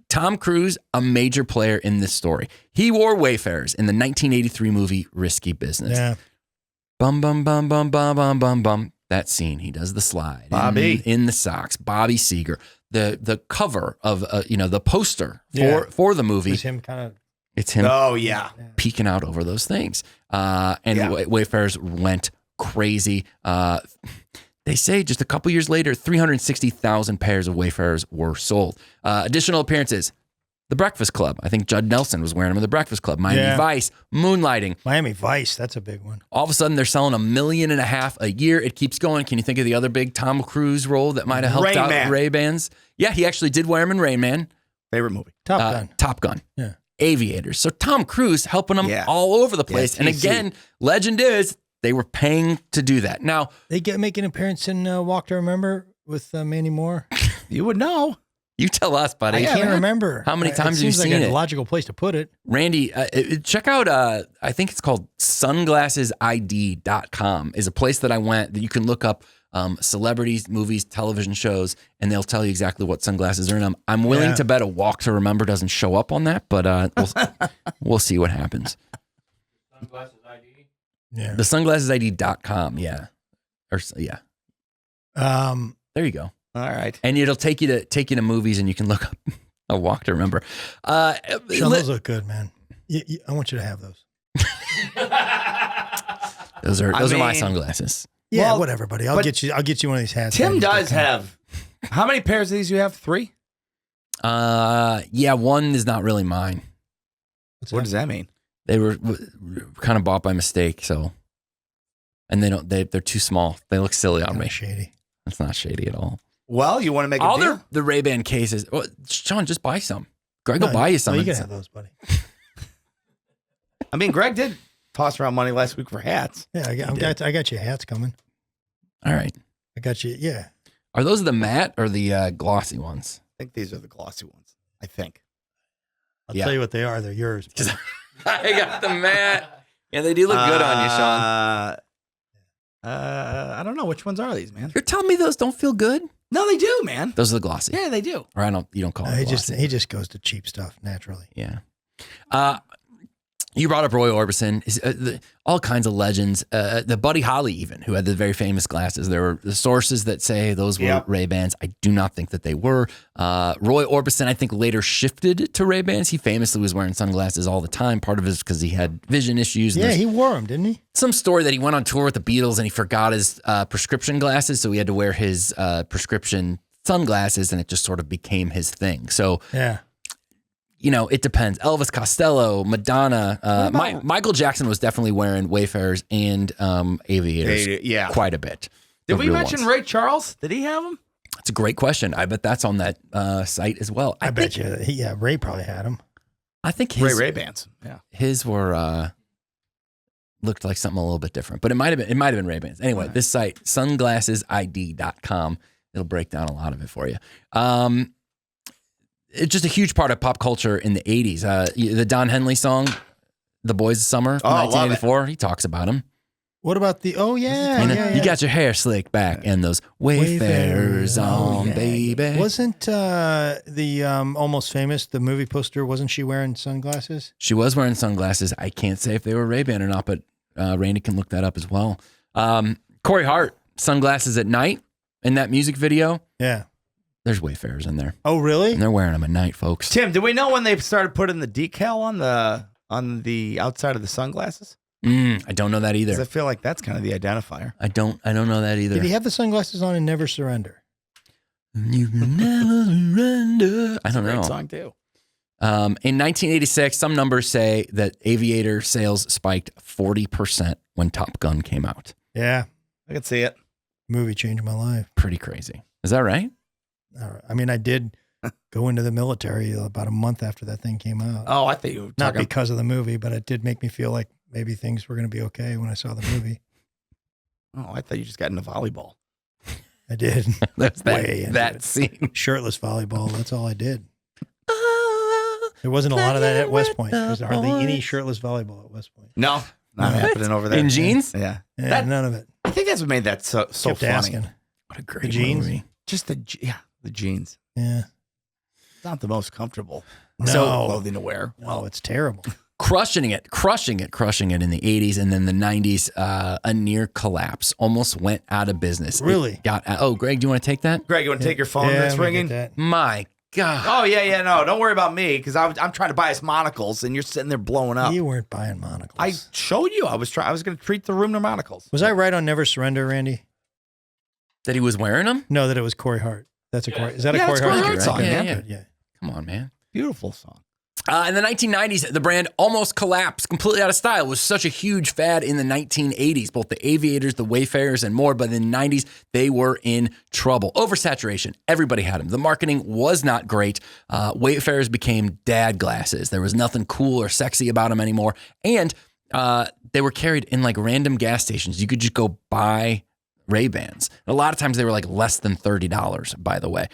Tom Cruise, a major player in this story. He wore Wayfarers in the 1983 movie Risky Business. Yeah. Bum, bum, bum, bum, bum, bum, bum, bum. That scene, he does the slide. Bobby. In the socks. Bobby Seeger. The cover of, the poster for the movie. It's him kind of. It's him Oh, yeah. peeking out over those things. Wayfarers went crazy. They say just a couple years later, 360,000 pairs of Wayfarers were sold. Additional appearances. The Breakfast Club. I think Judd Nelson was wearing them in The Breakfast Club. Miami Vice, Moonlighting. Miami Vice, that's a big one. All of a sudden, they're selling $1.5 million a year. It keeps going. Can you think of the other big Tom Cruise role that might have helped out Ray-Bans? Yeah, he actually did wear them in Rain Man. Favorite movie. Top Gun. Yeah. Yeah. Aviators. So Tom Cruise helping them all over the place. Yeah, and again, legend is they were paying to do that. Now, They make an appearance in Walk to Remember with Mandy Moore. You would know. you tell us, buddy. I can't remember. How many times have you seems seen like a it? logical place to put it. Randy, check out, I think it's called sunglassesid.com is a place that I went that you can look up celebrities, movies, television shows, and they'll tell you exactly what sunglasses are in them. I'm willing to bet a Walk to Remember doesn't show up on that, but we'll see what happens. Sunglasses ID. Yeah. The sunglassesid.com, yeah. There you go. All right. And it'll take you to movies and you can look up a Walk to Remember. Sean, those look good, man. I want you to have those. Those are my sunglasses. Yeah, well, whatever, buddy. I'll get you one of these hats. Tim does have. How many pairs of these you have? 3? One is not really mine. What does that mean? They were kind of bought by mistake, so. And they're too small. They look silly on me. Shady. It's not shady at all. Well, you want to make a deal? The Ray-Ban cases. Well, Sean, just buy some. Greg will buy you some. No, you can have those, buddy. I mean, Greg did toss around money last week for hats. Yeah, I got you hats coming. All right. I got you. Yeah. Are those the matte or the glossy ones? I think these are the glossy ones. I think. I'll tell you what they are. They're yours. I got the matte. Yeah, they do look good on you, Sean. I don't know. Which ones are these, man? You're telling me those don't feel good? No, they do, man. Those are the glossy. Yeah, they do. Or you don't call it glossy. He just goes to cheap stuff naturally. Yeah. You brought up Roy Orbison, all kinds of legends. The Buddy Holly, even, who had the very famous glasses. There were the sources that say those were Ray-Bans. I do not think that they were. Roy Orbison, I think, later shifted to Ray-Bans. He famously was wearing sunglasses all the time. Part of it is because he had vision issues. Yeah, he wore them, didn't he? Some story that he went on tour with the Beatles and he forgot his prescription glasses, so he had to wear his prescription sunglasses, and it just sort of became his thing. So yeah. You know, it depends. Elvis Costello, Madonna, Michael Jackson was definitely wearing Wayfarers and Aviators quite a bit. Did we mention Ray Charles? Did he have them? That's a great question. I bet that's on that site as well. I bet you. Yeah, Ray probably had them. I think his Ray-Bans. Yeah, his were looked like something a little bit different, but it might have been Ray-Bans. Anyway, this site, sunglassesid.com, it'll break down a lot of it for you. It's just a huge part of pop culture in the 80s. The Don Henley song, The Boys of Summer from 1984, he talks about him. What about the, You got your hair slicked back and those Wayfarers on, baby. Wasn't the Almost Famous, the movie poster, wasn't she wearing sunglasses? She was wearing sunglasses. I can't say if they were Ray-Ban or not, but Randy can look that up as well. Corey Hart, Sunglasses at Night in that music video. Yeah. There's Wayfarers in there. Oh, really? And they're wearing them at night, folks. Tim, do we know when they started putting the decal on the outside of the sunglasses? I don't know that either. Because I feel like that's kind of the identifier. I don't know that either. Did he have the sunglasses on in Never Surrender? You never surrender. I don't know. Great song too. In 1986, some numbers say that Aviator sales spiked 40% when Top Gun came out. Yeah. I can see it. Movie changed my life. Pretty crazy. Is that right? I mean, I did go into the military about a month after that thing came out. Oh, I think you were not because of the movie, but it did make me feel like maybe things were going to be okay when I saw the movie. Oh, I thought you just got into volleyball. I did. That's that scene. Shirtless volleyball. That's all I did. There wasn't a lot of that at West Point. There was hardly any shirtless volleyball at West Point. No, not happening over there. In jeans? Yeah. None of it. I think that's what made that so Kept funny. asking. What a great The jeans? movie. Just the jeans. Yeah. It's not the most comfortable No. clothing to wear. Oh, it's terrible. Crushing it in the 80s, and then the 90s, a near collapse. Almost went out of business. Really? Greg, do you want to take that? Greg, you want to take your phone that's ringing? My God. Oh, yeah, no. Don't worry about me, because I'm trying to buy us monocles, and you're sitting there blowing up. You weren't buying monocles. I showed you. I was going to treat the room to monocles. Was I right on Never Surrender, Randy? That he was wearing them? No, that it was Corey Hart. That's a Corey. Is that a Corey Corey Hart Hart song? Yeah. Come on, man. Beautiful song. In the 1990s, the brand almost collapsed, completely out of style. It was such a huge fad in the 1980s, both the Aviators, the Wayfarers, and more. But in the 90s, they were in trouble. Oversaturation. Everybody had them. The marketing was not great. Wayfarers became dad glasses. There was nothing cool or sexy about them anymore. And they were carried in like random gas stations. You could just go buy Ray-Bans. A lot of times they were like less than $30, by the way.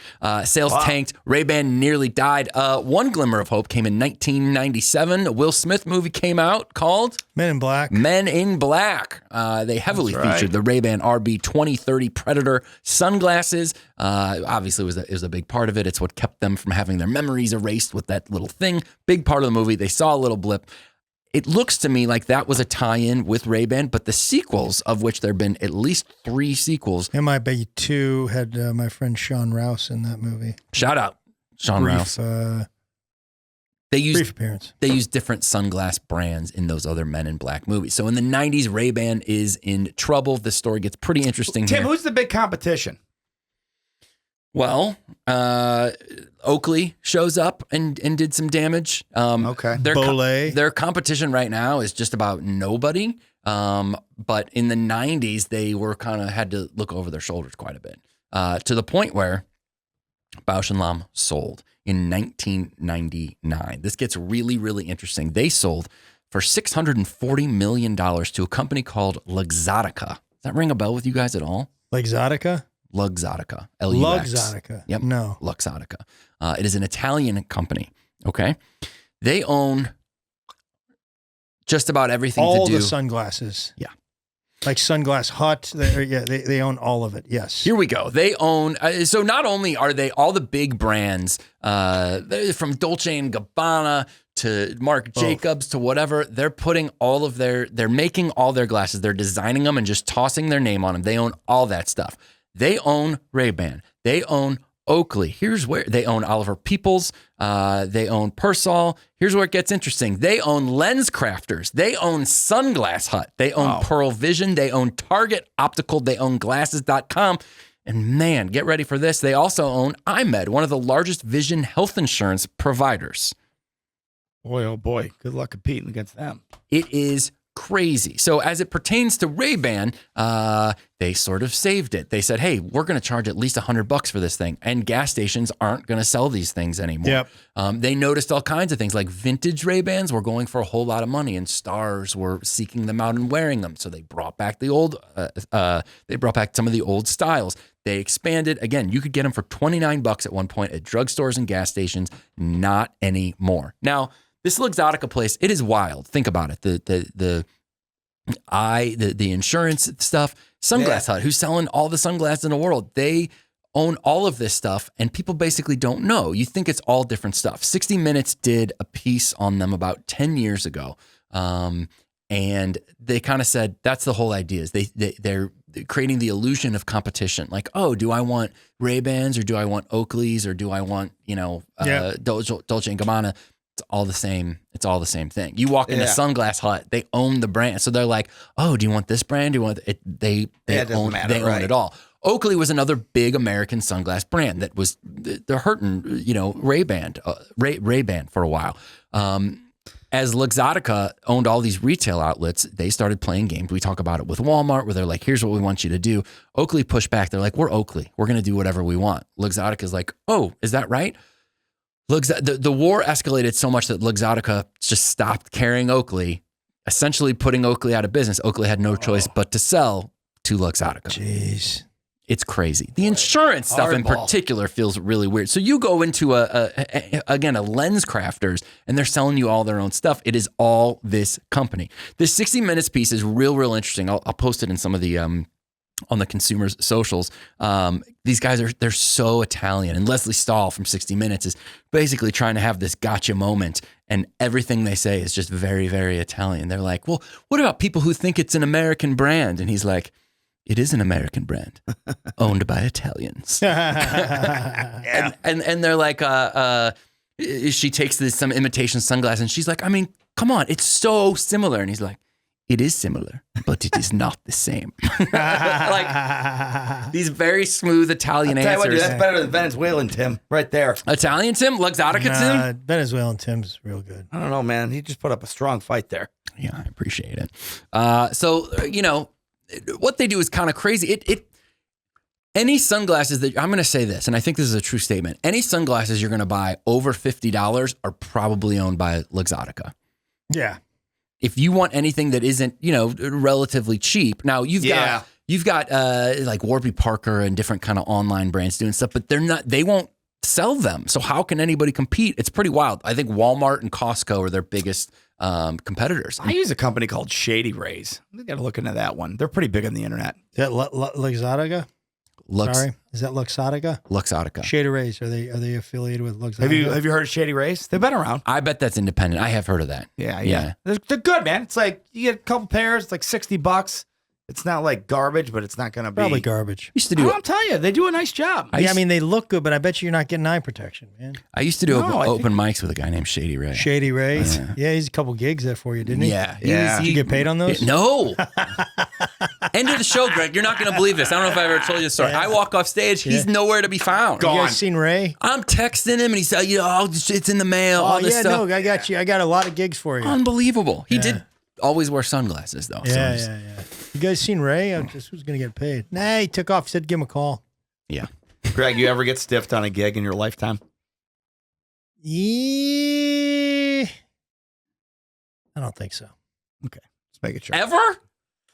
Sales tanked. Ray-Ban nearly died. One glimmer of hope came in 1997. A Will Smith movie came out called Men in Black. Men in Black. They heavily featured the Ray-Ban RB 2030 Predator sunglasses. Obviously, it was a big part of it. It's what kept them from having their memories erased with that little thing. Big part of the movie. They saw a little blip. It looks to me like that was a tie-in with Ray-Ban, but the sequels, of which there have been at least 3 sequels. MIB2 had my friend Sean Rouse in that movie. Shout out, Sean Rouse. Brief appearance. They use different sunglass brands in those other Men in Black movies. So in the 90s, Ray-Ban is in trouble. This story gets pretty interesting Tim, here. who's the big competition? Well, Oakley shows up and did some damage. Okay. Their competition right now is just about nobody. But in the 90s, they were kind of had to look over their shoulders quite a bit, to the point where Bausch & Lomb sold in 1999. This gets really, really interesting. They sold for $640 million to a company called Luxottica. Does that ring a bell with you guys at all? Luxottica? Luxottica. L-U-X. Luxottica. Yep. No. Luxottica. It is an Italian company. Okay. They own just about everything all to do. The sunglasses. Yeah. Like Sunglass Hut. They own all of it. Yes. Here we go. They own, so not only are they all the big brands, from Dolce & Gabbana to Marc Jacobs to whatever. They're putting they're making all their glasses. They're designing them and just tossing their name on them. They own all that stuff. They own Ray-Ban. They own Oakley. Here's where they own Oliver Peoples. They own Persol. Here's where it gets interesting. They own Lens Crafters. They own Sunglass Hut. They own Pearl Vision. They own Target Optical. They own Glasses.com. And man, get ready for this. They also own iMed, one of the largest vision health insurance providers. Boy, oh boy. Good luck competing against them. It is crazy. So as it pertains to Ray-Ban, they sort of saved it. They said, hey, we're going to charge at least $100 for this thing. And gas stations aren't going to sell these things anymore. Yep. They noticed all kinds of things like vintage Ray-Bans were going for a whole lot of money and stars were seeking them out and wearing them. So they brought back the old, they brought back some of the old styles. They expanded. Again, you could get them for $29 at one point at drugstores and gas stations. Not anymore. Now, this Luxottica place, it is wild. Think about it. The insurance stuff, Sunglass Hut, who's selling all the sunglasses in the world, they own all of this stuff, and people basically don't know. You think it's all different stuff. 60 Minutes did a piece on them about 10 years ago, and they kind of said that's the whole idea. Is they're creating the illusion of competition. Like, oh, do I want Ray-Bans or do I want Oakleys or do I want Dolce & Gabbana? It's all the same. It's all the same thing. You walk into Sunglass Hut, they own the brand. So they're like, oh, do you want this brand? Do you want it? They own it all. Oakley was another big American sunglass brand that was, they're hurting, Ray-Ban for a while. As Luxottica owned all these retail outlets, they started playing games. We talk about it with Walmart where they're like, here's what we want you to do. Oakley pushed back. They're like, we're Oakley. We're going to do whatever we want. Luxottica's like, oh, is that right? The war escalated so much that Luxottica just stopped carrying Oakley, essentially putting Oakley out of business. Oakley had no choice but to sell to Luxottica. Jeez. It's crazy. The insurance stuff in particular feels really weird. So you go into a Lens Crafters and they're selling you all their own stuff. It is all this company. This 60 Minutes piece is real interesting. I'll post it in some of the on the consumers' socials. These guys they're so Italian, and Leslie Stahl from 60 Minutes is basically trying to have this gotcha moment, and everything they say is just very, very Italian. They're like, well, what about people who think it's an American brand? And he's like, it is an American brand owned by Italians. and they're like, she takes some imitation sunglasses and she's like, I mean, come on, it's so similar. And he's like, it is similar, but it is not the same. Like these very smooth Italian answers. What, dude, that's better than Venezuelan Tim right there. Italian Tim? Luxottica Tim? Venezuelan Tim's real good. I don't know, man. He just put up a strong fight there. Yeah, I appreciate it. So, what they do is kind of crazy. Any sunglasses that, I'm going to say this, and I think this is a true statement. Any sunglasses you're going to buy over $50 are probably owned by Luxottica. Yeah. If you want anything that isn't, relatively cheap. Now you've got like Warby Parker and different kind of online brands doing stuff, but they won't sell them. So how can anybody compete? It's pretty wild. I think Walmart and Costco are their biggest competitors. I use a company called Shady Rays. I got to look into that one. They're pretty big on the internet. Is that Luxottica? Sorry, is that Luxottica? Luxottica. Shady Rays, are they affiliated with Luxottica? Have you heard of Shady Rays? They've been around. I bet that's independent. I have heard of that. Yeah. They're good, man. It's like you get a couple pairs, it's like $60. It's not like garbage, but it's not going to be probably garbage. Used to do. I'll tell you, they do a nice job. I mean, they look good, but I bet you're not getting eye protection, man. I used to do open mics with a guy named Shady Ray. Shady Ray. Yeah, he's a couple gigs there for you, didn't he? Yeah. Did you get paid on those? No. End of the show, Greg. You're not going to believe this. I don't know if I ever told you this story. I walk off stage. He's nowhere to be found. Gone. You guys seen Ray? I'm texting him, and he said, it's in the mail. Oh, yeah, no, I got you. I got a lot of gigs for you. Unbelievable. He did always wear sunglasses, though. Yeah. You guys seen Ray? I just was going to get paid. Nah, he took off. He said, give him a call. Yeah. Greg, you ever get stiffed on a gig in your lifetime? Yeah. I don't think so. Okay. Let's make it sure. Ever?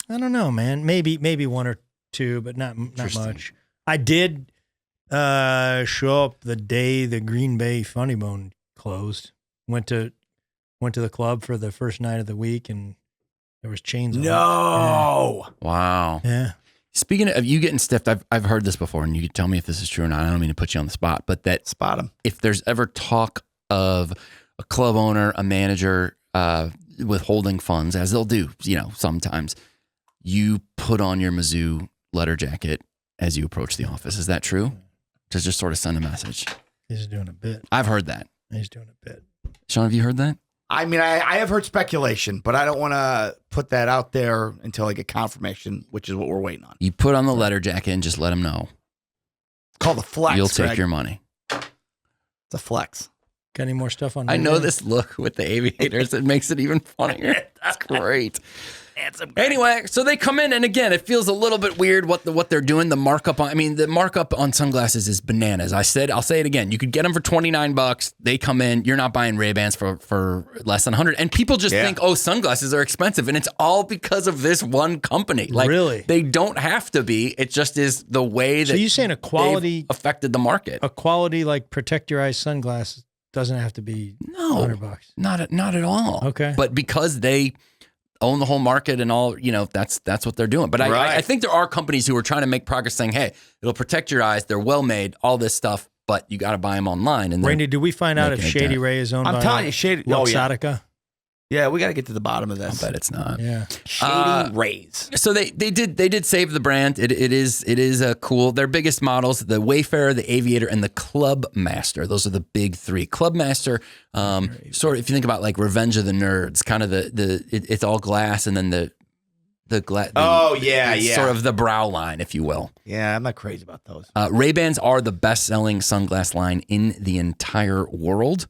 I don't know, man. Maybe one or two, but not much. I did show up the day the Green Bay Funny Bone closed. Went to the club for the first night of the week, and there was chains on. No. Yeah. Wow. Yeah. Speaking of you getting stiffed, I've heard this before, and you can tell me if this is true or not. I don't mean to put you on the spot, but that spot him. If there's ever talk of a club owner, a manager, withholding funds, as they'll do, sometimes, you put on your Mizzou letter jacket as you approach the office. Is that true? To just sort of send a message. He's doing a bit. I've heard that. He's doing a bit. Sean, have you heard that? I mean, I have heard speculation, but I don't want to put that out there until I get confirmation, which is what we're waiting on. You put on the letter jacket and just let them know. It's called a flex. You'll take Greg. your money. It's a flex. Got any more stuff on? I know this look with the aviators. It makes it even funnier. That's great. Anyway, so they come in, and again, it feels a little bit weird what they're doing. The markup on sunglasses is bananas. I'll say it again. You could get them for $29. They come in. You're not buying Ray-Bans for less than $100. And people just think, oh, sunglasses are expensive, and it's all because of this one company. Like, really? They don't have to be. It just is the way that. So you're saying a quality affected the market? A quality like protect your eyes sunglasses doesn't have to be $100. Not at all. Okay, but because they own the whole market and all, that's what they're doing. But I think there are companies who are trying to make progress saying, hey, it'll protect your eyes. They're well made, all this stuff, but you got to buy them online. And Randy, did we find out if Shady Ray is owned by telling you, Shady Luxottica? Yeah, we got to get to the bottom of this. I bet it's not. Yeah, Shady Rays. So they did save the brand. It is a cool. Their biggest models: the Wayfarer, the Aviator, and the Club Master. Those are the big three. Club Master, sort of if you think about like Revenge of the Nerds, kind of it's all glass, and then the glass. Sort of the brow line, if you will. Yeah, I'm not crazy about those. Ray-Bans are the best-selling sunglass line in the entire world.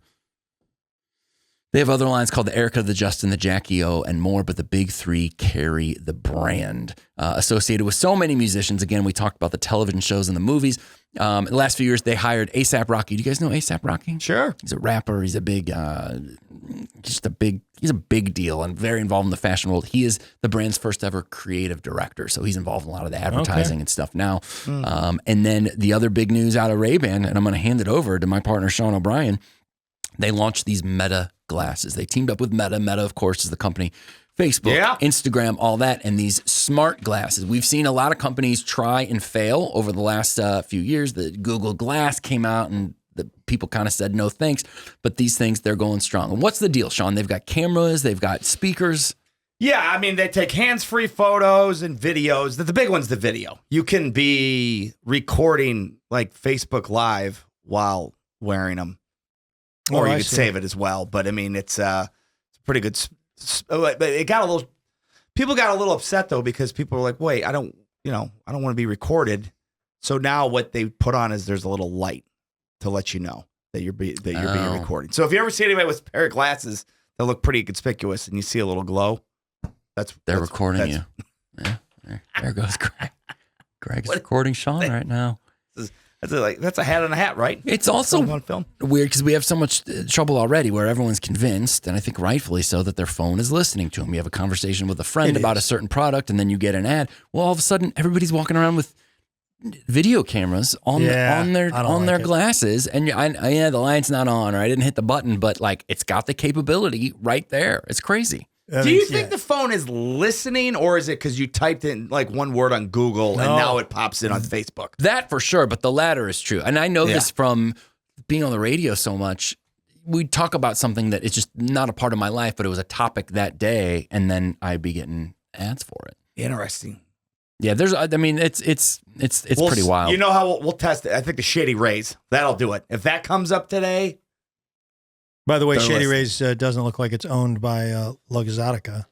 They have other lines called the Erica, the Justin, the Jackie O, and more, but the big three carry the brand. Associated with so many musicians. Again, we talked about the television shows and the movies. In the last few years, they hired A$AP Rocky. Do you guys know A$AP Rocky? Sure. He's a rapper. He's a big, he's a big deal and very involved in the fashion world. He is the brand's first ever creative director. So he's involved in a lot of the advertising and stuff now. And then the other big news out of Ray-Ban, and I'm going to hand it over to my partner, Sean O'Brien. They launched these Meta glasses. They teamed up with Meta. Meta, of course, is the company. Facebook, Instagram, all that, and these smart glasses. We've seen a lot of companies try and fail over the last few years. The Google Glass came out, and the people kind of said no thanks. But these things, they're going strong. And what's the deal, Sean? They've got cameras. They've got speakers. Yeah, I mean, they take hands-free photos and videos. The big one's the video. You can be recording like Facebook Live while wearing them. Or you could save it as well. But I mean, it's pretty good. But people got a little upset though, because people were like, wait, I don't want to be recorded. So now what they put on is there's a little light to let you know that you're being recorded. So if you ever see anybody with a pair of glasses that look pretty conspicuous and you see a little glow, they're recording you. Yeah, there goes Greg. Greg's recording Sean right now. That's a hat on a hat, right? It's also weird because we have so much trouble already where everyone's convinced, and I think rightfully so, that their phone is listening to them. You have a conversation with a friend about a certain product, and then you get an ad. Well, all of a sudden, everybody's walking around with video cameras on their glasses, and the light's not on, or I didn't hit the button, but like it's got the capability right there. It's crazy. Do you think the phone is listening, or is it because you typed in like one word on Google and now it pops in on Facebook? That for sure, but the latter is true. And I know this from being on the radio so much. We'd talk about something that is just not a part of my life, but it was a topic that day, and then I'd be getting ads for it. Interesting. Yeah, it's pretty wild. You know how we'll test it? I think the Shady Rays, that'll do it. If that comes up today. By the way, Shady Rays doesn't look like it's owned by Luxottica.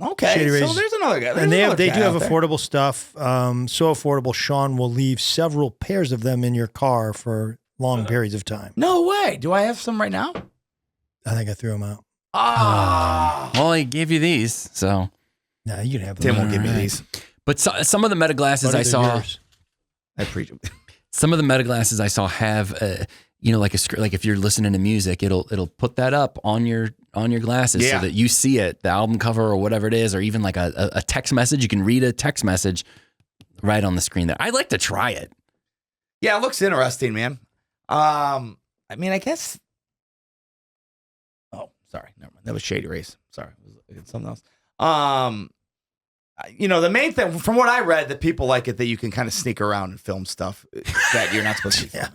Okay, Shady Rays, so there's another guy. And they do have affordable stuff. So affordable, Sean will leave several pairs of them in your car for long periods of time. No way. Do I have some right now? I think I threw them out. Well, I gave you these, so. No, you can have them. Tim won't give me these. But some of the Meta glasses I saw. I appreciate it. Some of the Meta glasses I saw have like if you're listening to music, it'll put that up on your glasses so that you see it, the album cover or whatever it is, or even like a text message. You can read a text message right on the screen there. I'd like to try it. Yeah, it looks interesting, man. I mean, I guess. Oh, sorry, never mind. That was Shady Rays. Sorry, it was something else. The main thing from what I read, that people like it that you can kind of sneak around and film stuff that you're not supposed to.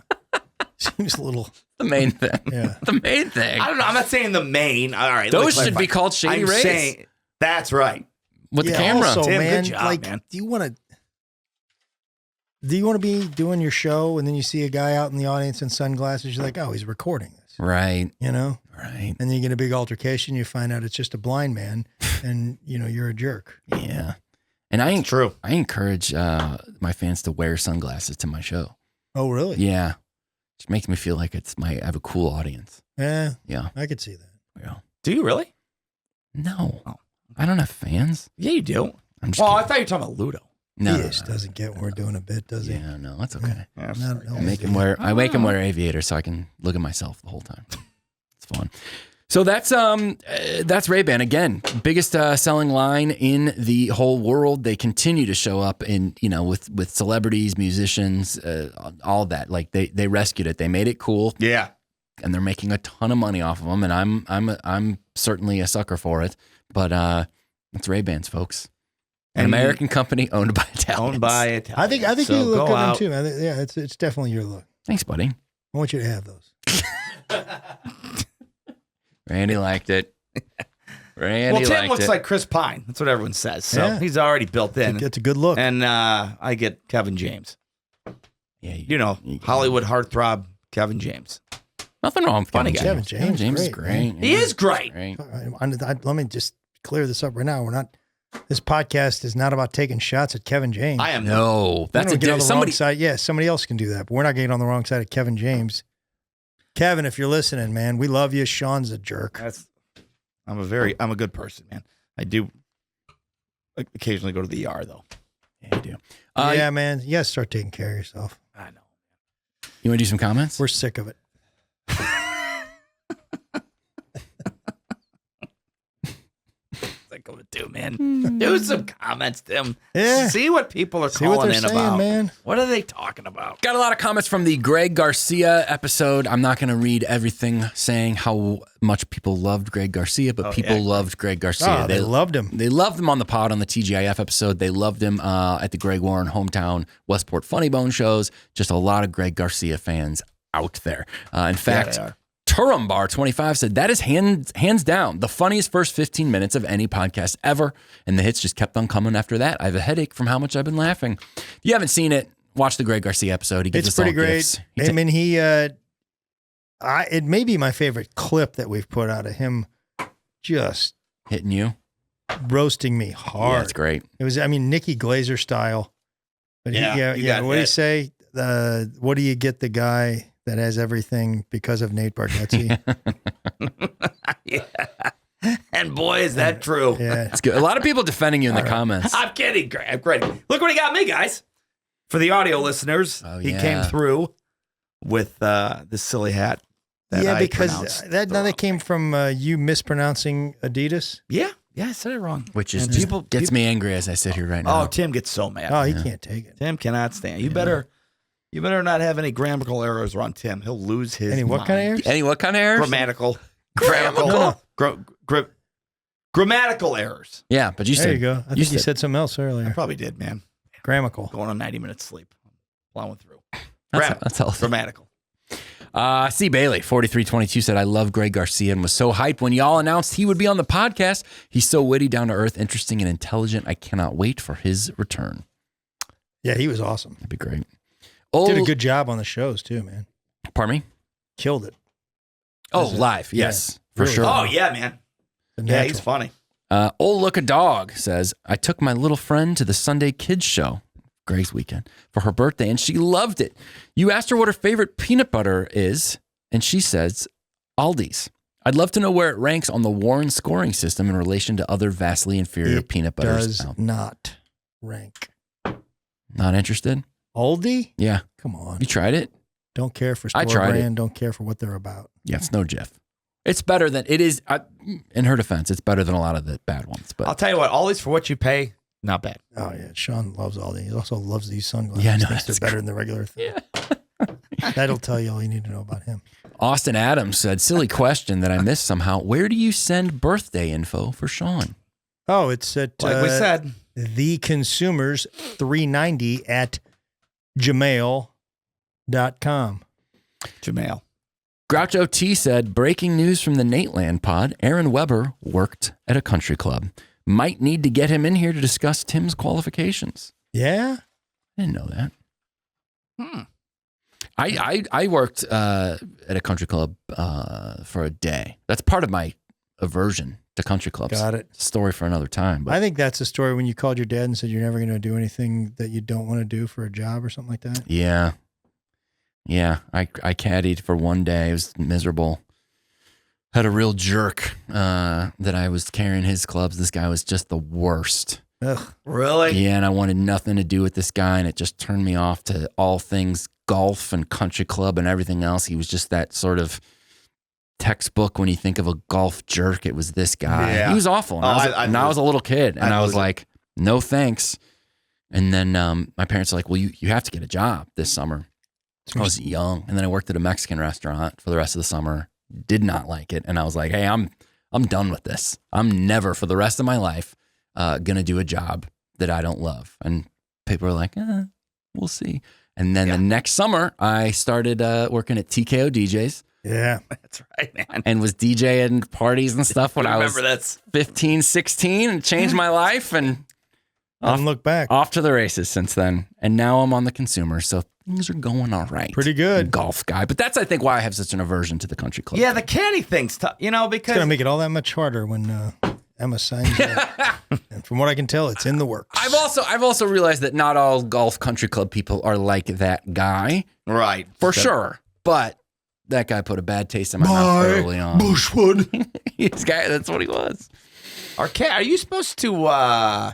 Seems a little. The main thing. Yeah. The main thing. I don't know. I'm not saying the main. All right. Those should be called Shady I'm Rays. saying, that's right. With the camera. Also, Tim, good man, job, like, man. do you want to be doing your show and then you see a guy out in the audience in sunglasses? You're like, oh, he's recording this. Right. You know? Right. And then you get a big altercation. You find out it's just a blind man and, you're a jerk. Yeah. And I True. I encourage my fans to wear sunglasses to my show. Oh, really? Yeah. Just makes me feel like I have a cool audience. Yeah. Yeah. I could see that. Yeah. Do you really? No. Oh. I don't have fans. Yeah, you do. I'm just Well, I kidding. thought you were talking about Ludo. No. He just doesn't get when we're doing a bit, does he? Yeah, no, that's okay. Yeah, No, I make him wear aviators so I can look at myself the whole time. It's fun. So that's Ray-Ban again, biggest selling line in the whole world. They continue to show up in with celebrities, musicians, all that. Like they rescued it. They made it cool. Yeah. And they're making a ton of money off of them. And I'm certainly a sucker for it. But it's Ray-Bans, folks. An And American company owned by Italians. Owned by Italians. I think So you look go good out. them too. Yeah, it's definitely your look. Thanks, buddy. I want you to have those. Randy liked it. Randy Well, Tim liked looks it. like Chris Pine. That's what everyone says. So Yeah. he's already built in. It's a good look. And I get Kevin James. Yeah, You know, Hollywood heartthrob Kevin James. Nothing wrong with Funny Kevin guy. James. Kevin James is is great. great, He is great. Let me just clear this up right now. This podcast is not about taking shots at Kevin James. I am. No, that's get on the somebody. wrong side. Yeah, somebody else can do that, but we're not getting on the wrong side of Kevin James. Kevin, if you're listening, man, we love you. Sean's a jerk. I'm a good person, man. I do occasionally go to the ER though. Yeah, you do. Yeah, man, you gotta start taking care of yourself. I know. You want to do some comments? We're sick of it. Like, what do, man? Do some comments, Tim. Yeah. See what people are See what calling they're in saying, about. man. What are they talking about? Got a lot of comments from the Greg Garcia episode. I'm not going to read everything saying how much people loved Greg Garcia, but people loved Greg Garcia. Oh, they loved him. They loved him on the pod on the TGIF episode. They loved him at the Greg Warren hometown Westport Funny Bone shows. Just a lot of Greg Garcia fans out there. In fact, they are. Turumbar 25 said that is hands down the funniest first 15 minutes of any podcast ever, and the hits just kept on coming after that. I have a headache from how much I've been laughing. If you haven't seen it, watch the Greg Garcia episode. He gives It's us all pretty great. gifts. I mean, it may be my favorite clip that we've put out of him just Hitting you. roasting me hard. Yeah, it's great. It was, Nikki Glazer style. But You got what do you that. say? What do you get the guy that has everything because of Nate Bargatze? Yeah. And boy, is that true. Yeah. It's good. A lot of people defending you in the comments. I'm kidding, Greg. I'm kidding. Look what he got me, guys. For the audio listeners, Oh, he yeah. came through with this silly hat. That Yeah, I because pronounced that came from you mispronouncing Adidas. Yeah, I said it wrong. Which is And just people gets me angry as I sit here right now. Oh, Tim gets so mad. Oh, he can't take it. Tim cannot stand. You better not have any grammatical errors around Tim. He'll lose his. Any what kind of errors? Any what kind of errors? Grammatical. No. Grammatical errors. Yeah, but you There said you go. I think you said something else I earlier. probably did, man. Grammatical. Going on 90 minutes sleep. Plowing through. that's healthy. Grammatical. C. Bailey, 4322 said, I love Greg Garcia and was so hyped when y'all announced he would be on the podcast. He's so witty, down to earth, interesting, and intelligent. I cannot wait for his return. Yeah, he was awesome. That'd be great. Did a good job on the shows too, man. Pardon me? Killed it. Oh, Is it? live. Yes, for Really sure. good. Oh, yeah, man. The Yeah, natural. he's funny. Old Look a Dog says, I took my little friend to the Sunday Kids show, Greg's weekend, for her birthday, and she loved it. You asked her what her favorite peanut butter is, and she says, Aldi's. I'd love to know where it ranks on the Warren scoring system in relation to other vastly inferior It peanut butters. does not rank. Not interested? Aldi? Yeah. Come on. You tried it? Don't care for I store tried brand. Don't care for what they're about. Yeah, it's no Jeff. It's better than, it is, in her defense, it's better than a lot of the bad ones. But I'll tell you what, all these for what you pay, not bad. Oh yeah, Sean loves Aldi. He also loves these sunglasses. Yeah, I know, Thinks they're that's better than the regular thing. That'll tell you all you need to know about him. Austin Adams said, silly question that I missed somehow. Where do you send birthday info for Sean? Oh, it's at Like we said. the consumers 390 at gmail.com. Jamail. Groucho T said, breaking news from the Nateland pod. Aaron Weber worked at a country club. Might need to get him in here to discuss Tim's qualifications. Yeah? I didn't know that. I worked at a country club for a day. That's part of my aversion to country clubs. Got it. Story for another time. But I think that's a story when you called your dad and said you're never going to do anything that you don't want to do for a job or something like that. yeah. Yeah. I caddied for one day. It was miserable. Had a real jerk that I was carrying his clubs. This guy was just the worst. Ugh. Really? Yeah, and I wanted nothing to do with this guy, and it just turned me off to all things golf and country club and everything else. He was just that sort of textbook when you think of a golf jerk. It was this guy. Yeah. He was awful. And I was a little kid, and I was like, no thanks. And then my parents were like, well, you have to get a job this summer. I was young, and then I worked at a Mexican restaurant for the rest of the summer. Did not like it, and I was like, hey, I'm done with this. I'm never for the rest of my life gonna do a job that I don't love. And people were like, we'll see. And then the next summer, I started working at TKO DJs. Yeah. That's right, man. And was DJing parties and stuff when I was that's 15, 16, and changed my life. And Don't look back. off to the races since then. And now I'm on the consumer, so things are going all right. Pretty good. Golf guy. But that's, I think, why I have such an aversion to the country club. Yeah, the caddy thing's tough, It's because going to make it all that much harder when Emma signs up. And from what I can tell, it's in the works. I've also realized that not all golf country club people are like that guy, right for sure. But that guy put a bad taste in my mouth early on. Bushwood. This guy, that's what he was. Are you supposed to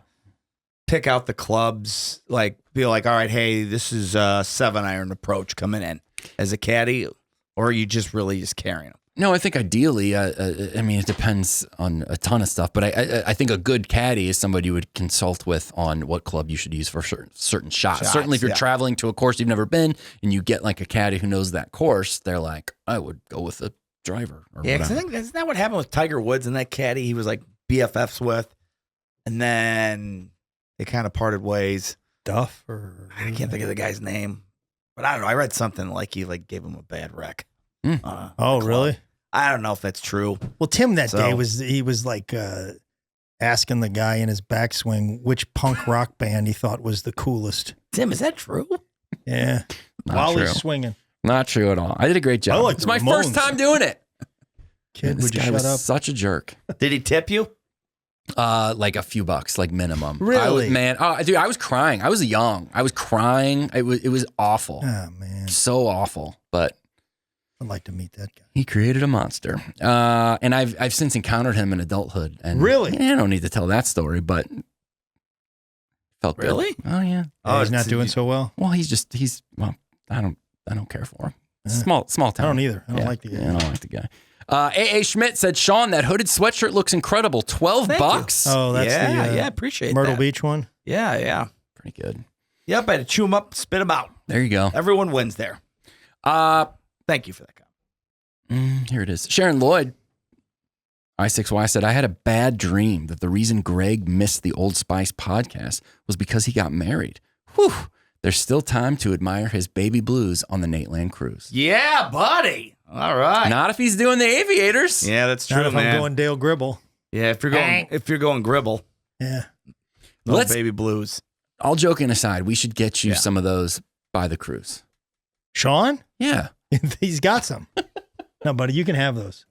pick out the clubs, like be like, all right, hey, this is a 7-iron approach coming in as a caddy, or are you just really just carrying them? No, I think ideally, I mean, it depends on a ton of stuff, but I think a good caddy is somebody you would consult with on what club you should use for certain shots. Certainly if you're traveling to a course you've never been and you get like a caddy who knows that course, they're like, I would go with a driver. Or Yeah, because I think isn't that what happened with Tiger Woods and that caddy he was like BFFs with, and then they kind of parted ways. Duff or I can't think of the guy's name, but I don't know. I read something like he like gave him a bad wreck. Oh, really? I don't know if that's true. Well, Tim that day was like asking the guy in his backswing which punk rock band he thought was the coolest. Tim, is that true? Yeah. Not While true. he's swinging. Not true at all. I did a great job. I like It's the my Ramones. first time doing it. Kid, This would you guy shut was up? such a jerk. Did he tip you? Like a few bucks, like minimum. Really? Dude, I was crying. I was young. I was crying. It was awful. Oh, man. So awful. But I'd like to meet that guy. he created a monster. And I've since encountered him in adulthood. And Really? I don't need to tell that story, but felt good. Really? Oh yeah. Oh, he's not doing so well. Well, well, I don't care for him. Yeah. Small town. I don't either. I don't like the guy. Yeah, I don't like the guy. A.A. Schmidt said, Sean, that hooded sweatshirt looks incredible. $12. Oh, that's the appreciate Myrtle that. Beach one. Yeah. Pretty good. Yep, I had to chew them up, spit them out. There you go. Everyone wins there. Thank you for that comment. Here it is. Sharon Lloyd, I6Y, said, I had a bad dream that the reason Greg missed the Old Spice podcast was because he got married. Whew. There's still time to admire his baby blues on the Nateland cruise. Yeah, buddy. All right. Not if he's doing the Aviators. Yeah, that's true, Not if man. I'm going Dale Gribble. Yeah, if you're going Gribble, Yeah. no Let's- baby blues. All joking aside, we should get you Yeah. some of those by the cruise. Sean? Yeah. He's got some. No, buddy, you can have those.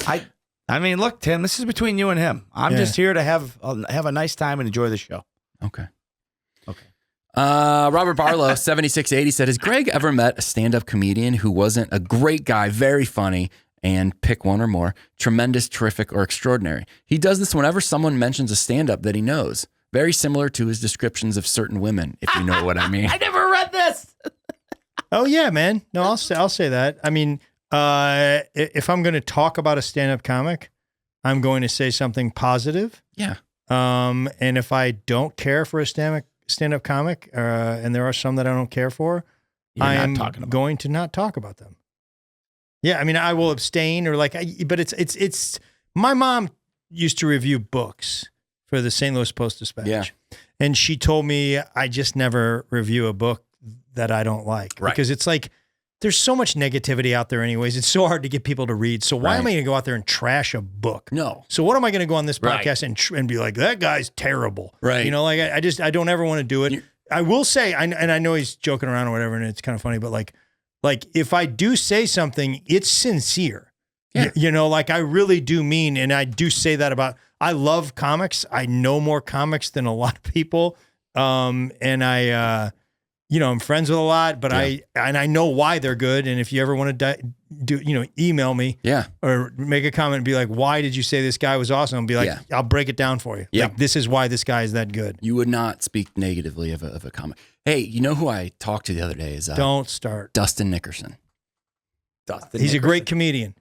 I mean, look, Tim, this is between you and him. I'm Yeah. just here to have a nice time and enjoy the show. Okay. Okay. Robert Barlow, 7680, said, has Greg ever met a stand-up comedian who wasn't a great guy, very funny, and pick one or more, tremendous, terrific, or extraordinary? He does this whenever someone mentions a stand-up that he knows. Very similar to his descriptions of certain women, if you know what I mean. I never read this. Oh yeah, man. No, I'll say that. I mean, if I'm going to talk about a stand-up comic, I'm going to say something positive. Yeah. And if I don't care for a stand-up comic, and there are some that I don't care for, I'm going to not talk about them. Yeah, I mean, I will abstain but it's. My mom used to review books for the St. Louis Post-Dispatch. Yeah. And she told me I just never review a book that I don't like. Right. Because it's like, there's so much negativity out there anyways. It's so hard to get people to read. So why am I going to go out there and trash a book? No. So what am I going to go on this Right. podcast and be like, that guy's terrible? Right. You know, like I don't ever want to do it. I will say, and I know he's joking around or whatever, and it's kind of funny, but like if I do say something, it's sincere. Yeah. You know, like I really do mean, and I do say that about, I love comics. I know more comics than a lot of people. And I, I'm friends with a lot, but I know why they're good. And if you ever want to email me or make a comment and be like, why did you say this guy was awesome? I'll be like, I'll break it down for you. Yeah. Like, this is why this guy is that good. You would not speak negatively of a comic. Hey, you know who I talked to the other day is Don't start. Dustin Nickerson. He's a great comedian.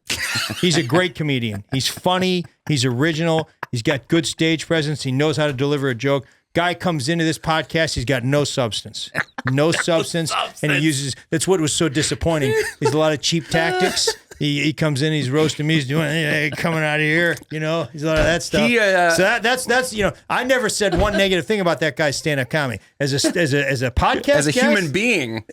He's a great comedian. He's funny. He's original. He's got good stage presence. He knows how to deliver a joke. Guy comes into this podcast, he's got no substance. No substance. And he uses, that's what was so disappointing. There's a lot of cheap tactics. He comes in, he's roasting me, he's doing, hey, coming out of here, he's a lot of that stuff. So that's I never said one negative thing about that guy's stand-up comedy. As a podcast As a guest, human being.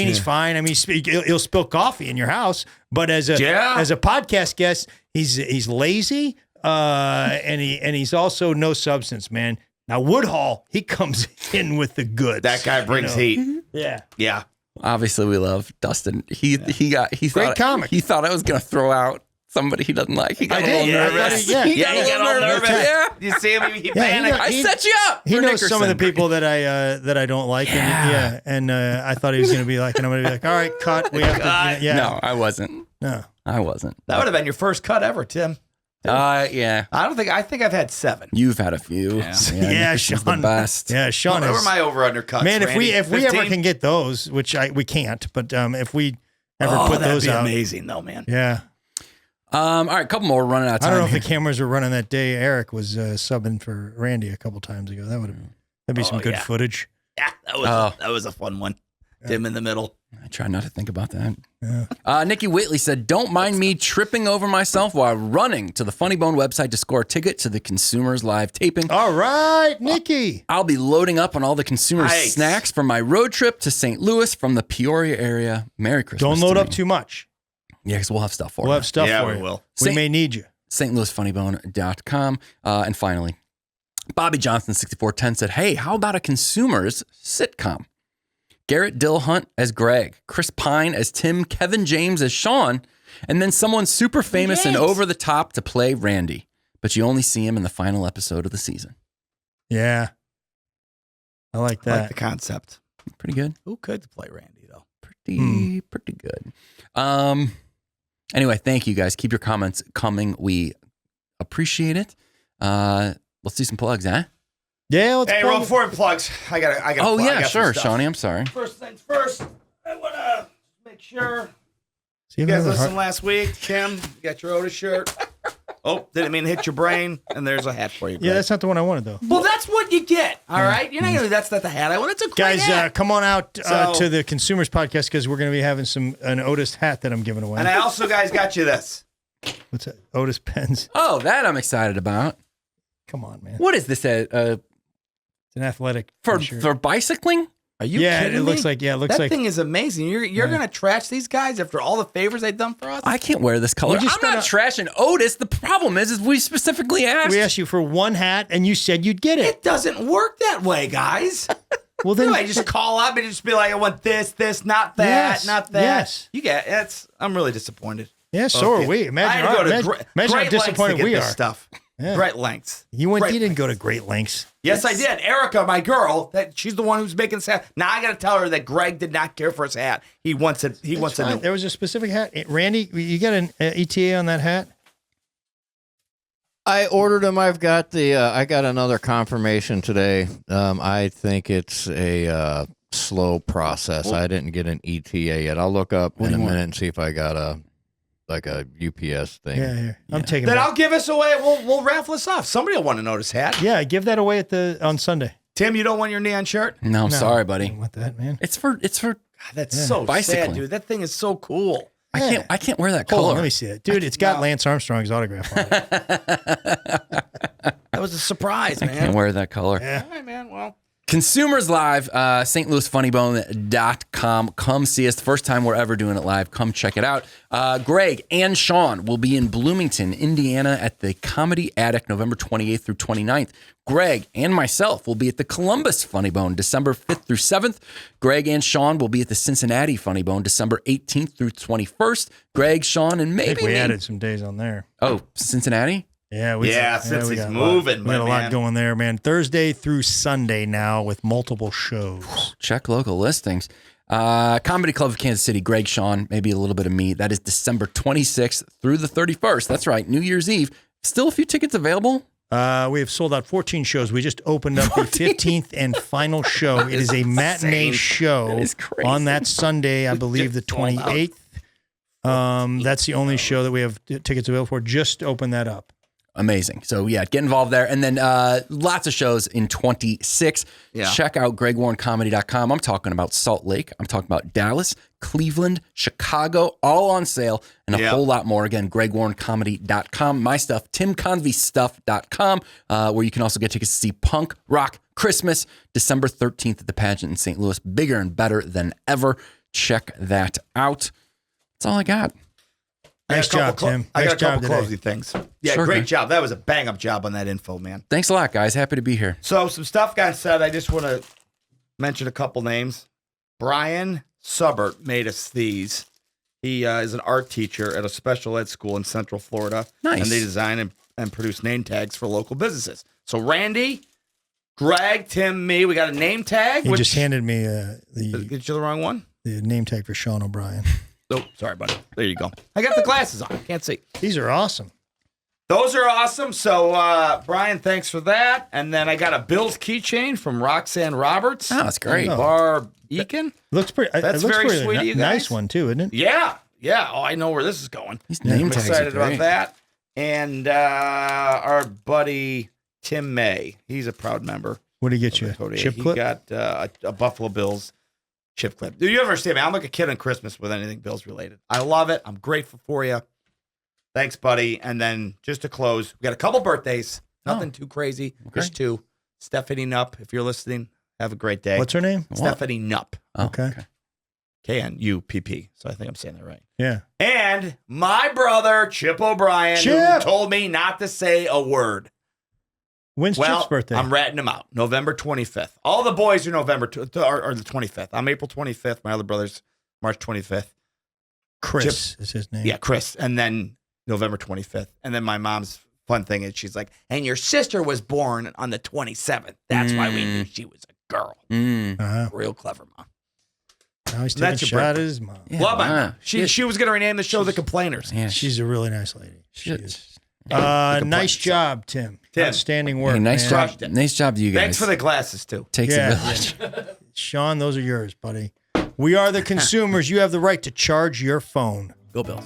He's fine. I mean, he'll spill coffee in your house, but as a podcast guest, he's lazy, and he's also no substance, man. Now Woodhall, he comes in with the goods. That guy brings heat. Yeah. Yeah. Obviously, we love Dustin. He Great comic. He thought I was going to throw out somebody he doesn't like. He got a little nervous. He got a little nervous. Yeah. You see him? He panicked. I set you up. He for knows Nickerson. some of the people that I don't like. And I thought he was going to be like, and I'm going to be like, all right, cut. We have to. No, I wasn't. No, I wasn't. That would have been your first cut ever, Tim. Yeah. I think I've had 7. You've had a few. Yeah, Sean's Sean. the best. Yeah, Sean What is. were my over-under cuts, Man, if Randy? we ever 15? can get those, which we can't, but if we ever put that'd those be out, amazing though, man. yeah. All right, a couple more. We're running out of time. I don't know if here. the cameras were running that day. Eric was subbing for Randy a couple times ago. That'd be some good footage. Yeah, that was a fun one. Tim in the middle. I try not to think about that. Yeah. Nikki Whitley said, don't mind me tripping over myself while running to the Funny Bone website to score a ticket to the Consumers Live taping. All right, Nikki. I'll be loading up on all the Consumers Nice. snacks from my road trip to St. Louis from the Peoria area. Merry Christmas. Don't load to up me. too much. Yeah, because we'll have stuff for We'll you. have stuff Yeah, for we you. will. We may need you. stlouisfunnybone.com. And finally, Bobby Johnson 6410 said, hey, how about a Consumers sitcom? Garrett Dill-Hunt as Greg, Chris Pine as Tim, Kevin James as Sean, and then someone super famous and over the top to play Randy. But you only see him in the final episode of the season. Yeah. I like I that. like the concept. Pretty good. Who could play Randy though? Pretty good. Anyway, thank you guys. Keep your comments coming. We appreciate it. Let's do some plugs, huh? Yeah, let's Hey, plug roll it. forward plugs. I got. Oh, I yeah, got some sure, stuff. Shawnee. I'm sorry. First things first. I want to make sure See you if guys another listened heart- last week. Tim, you got your Otis shirt. Oh, didn't mean to hit your brain. And there's a hat for you. Yeah, Greg. that's not the one I wanted, though. Well, that's what you get. All right, you're not gonna. That's not the hat I want. It's a great Guys, hat. come on out So- to the Consumers Podcast because we're going to be having an Otis hat that I'm giving away. And I also, guys, got you this. What's that? Otis pens. Oh, that I'm excited about. Come on, man. What is this? It's an athletic For t-shirt. bicycling? Are you Yeah, kidding it looks me? like that thing is amazing. You're gonna trash these guys after all the favors they've done for us. I can't wear this color. We just I'm not trashing Otis. The problem is we specifically asked. We asked you for one hat, and you said you'd get it. It doesn't work that way, guys. Well, then I just call up and just be like, I want this, not that, Yes, not that. yes. You get it's. I'm really disappointed. Yeah, so Okay. are we. I had to go to Imagine how great lengths disappointed to get we this are. stuff. Yeah. Great lengths. You Great didn't go to lengths. great lengths. Yes, I did. Erica, my girl, that she's the one who's making this hat. Now I got to tell her that Greg did not care for his hat. He wants it. He wants Fine. a new. There was a specific hat. Randy, you got an ETA on that hat? I ordered them. I've got I got another confirmation today. I think it's a slow process. I didn't get an ETA yet. I'll look up in a minute and see if I got a UPS thing. Yeah, here. I'm taking Then that. I'll give us away. We'll raffle this off. Somebody will want to know this hat. Yeah, give that away on Sunday. Tim, you don't want your neon shirt? No, I'm sorry, I buddy. don't want that, man. It's for God, that's so Bicycling. sad, dude. That thing is so cool. I can't wear that Hold color. on, let me see it. Dude, it's got No. Lance Armstrong's autograph on it. That was a surprise, I man. can't wear that color. Yeah. All right, man. Well, Consumers Live, stlouisfunnybone.com. Come see us. The first time we're ever doing it live. Come check it out. Greg and Sean will be in Bloomington, Indiana at the Comedy Attic November 28th through 29th. Greg and myself will be at the Columbus Funny Bone December 5th through 7th. Greg and Sean will be at the Cincinnati Funny Bone December 18th through 21st. Greg, Sean, and I maybe think we me. added some days on there. Oh, Cincinnati? Yeah, since we he's got moving, we got a lot man. going there, man. Thursday through Sunday now with multiple shows. Check local listings. Comedy Club of Kansas City, Greg, Sean, maybe a little bit of me. That is December 26th through the 31st. That's right, New Year's Eve. Still a few tickets available. We have sold out 14 shows. We just opened up the 15th and final show. It is a matinee show That is crazy. on that Sunday, I believe the 28th. That's the only show that we have tickets available for. Just open that up. Amazing. So yeah, get involved there. And then lots of shows in 26. Yeah. Check out gregwarrencomedy.com. I'm talking about Salt Lake. I'm talking about Dallas, Cleveland, Chicago, all on sale, and a whole lot more. Again, gregwarrencomedy.com. My stuff, timconveystuff.com, where you can also get tickets to see Punk Rock Christmas, December 13th at the pageant in St. Louis. Bigger and better than ever. Check that out. That's all I got. Nice job, Tim. I Nice got a job couple today. closey things. Yeah, Sure, great man. job. That was a bang-up job on that info, man. Thanks a lot, guys. Happy to be here. So some stuff got said. I just want to mention a couple names. Brian Subbert made us these. He is an art teacher at a special ed school in Central Florida. Nice. And they design and produce name tags for local businesses. So Randy, Greg, Tim, me, we got a name tag. He just handed me Get you the wrong one? the name tag for Sean O'Brien. Oh, sorry, buddy. There you go. I got the glasses on. Can't see. These are awesome. Those are awesome. So, Brian, thanks for that. And then I got a Bill's keychain from Roxanne Roberts. Oh, that's great. Bar Eakin. Looks pretty. That's it looks very pretty sweet of you guys. Nice one too, isn't it? Yeah. Yeah. Oh, I know where this is going. These name I'm tags excited are about great. that. And our buddy Tim May, he's a proud member. What did he get of you? the Code Chip He clip? got a Buffalo Bills chip clip. Do you ever understand me? I'm like a kid on Christmas with anything Bills related. I love it. I'm grateful for you. Thanks, buddy. And then just to close, we got a couple birthdays. Nothing too crazy. Okay. Just two. Stephanie Nupp, if you're listening, have a great day. What's her name? Stephanie Nupp. Oh, Okay. K-N-U-P-P. So I think I'm saying that right. Yeah. And my brother, Chip O'Brien, who Chip! told me not to say a word. When's Well, Chip's birthday? I'm ratting him out. November 25th. All the boys are November or the 25th. I'm April 25th. My other brother's March 25th. Chris is his name. Yeah, Chris. And then November 25th. And then my mom's fun thing is she's like, and your sister was born on the 27th. That's why we knew she was a girl. Uh-huh. Real clever, mom. Now he's taking That's a your shot at birthday. his mom. Yeah, Love my wow. mom. She was going to rename the show The Complainers. Yeah, She's a really nice lady. She Shit. is. The Nice complaints. job, Tim. Tim. Outstanding work. Hey, nice man. job. Crushed it. Nice job to you guys. Thanks for the glasses, too. Takes Yeah. a village. Sean, those are yours, buddy. We are the consumers. You have the right to charge your phone. Go Bills.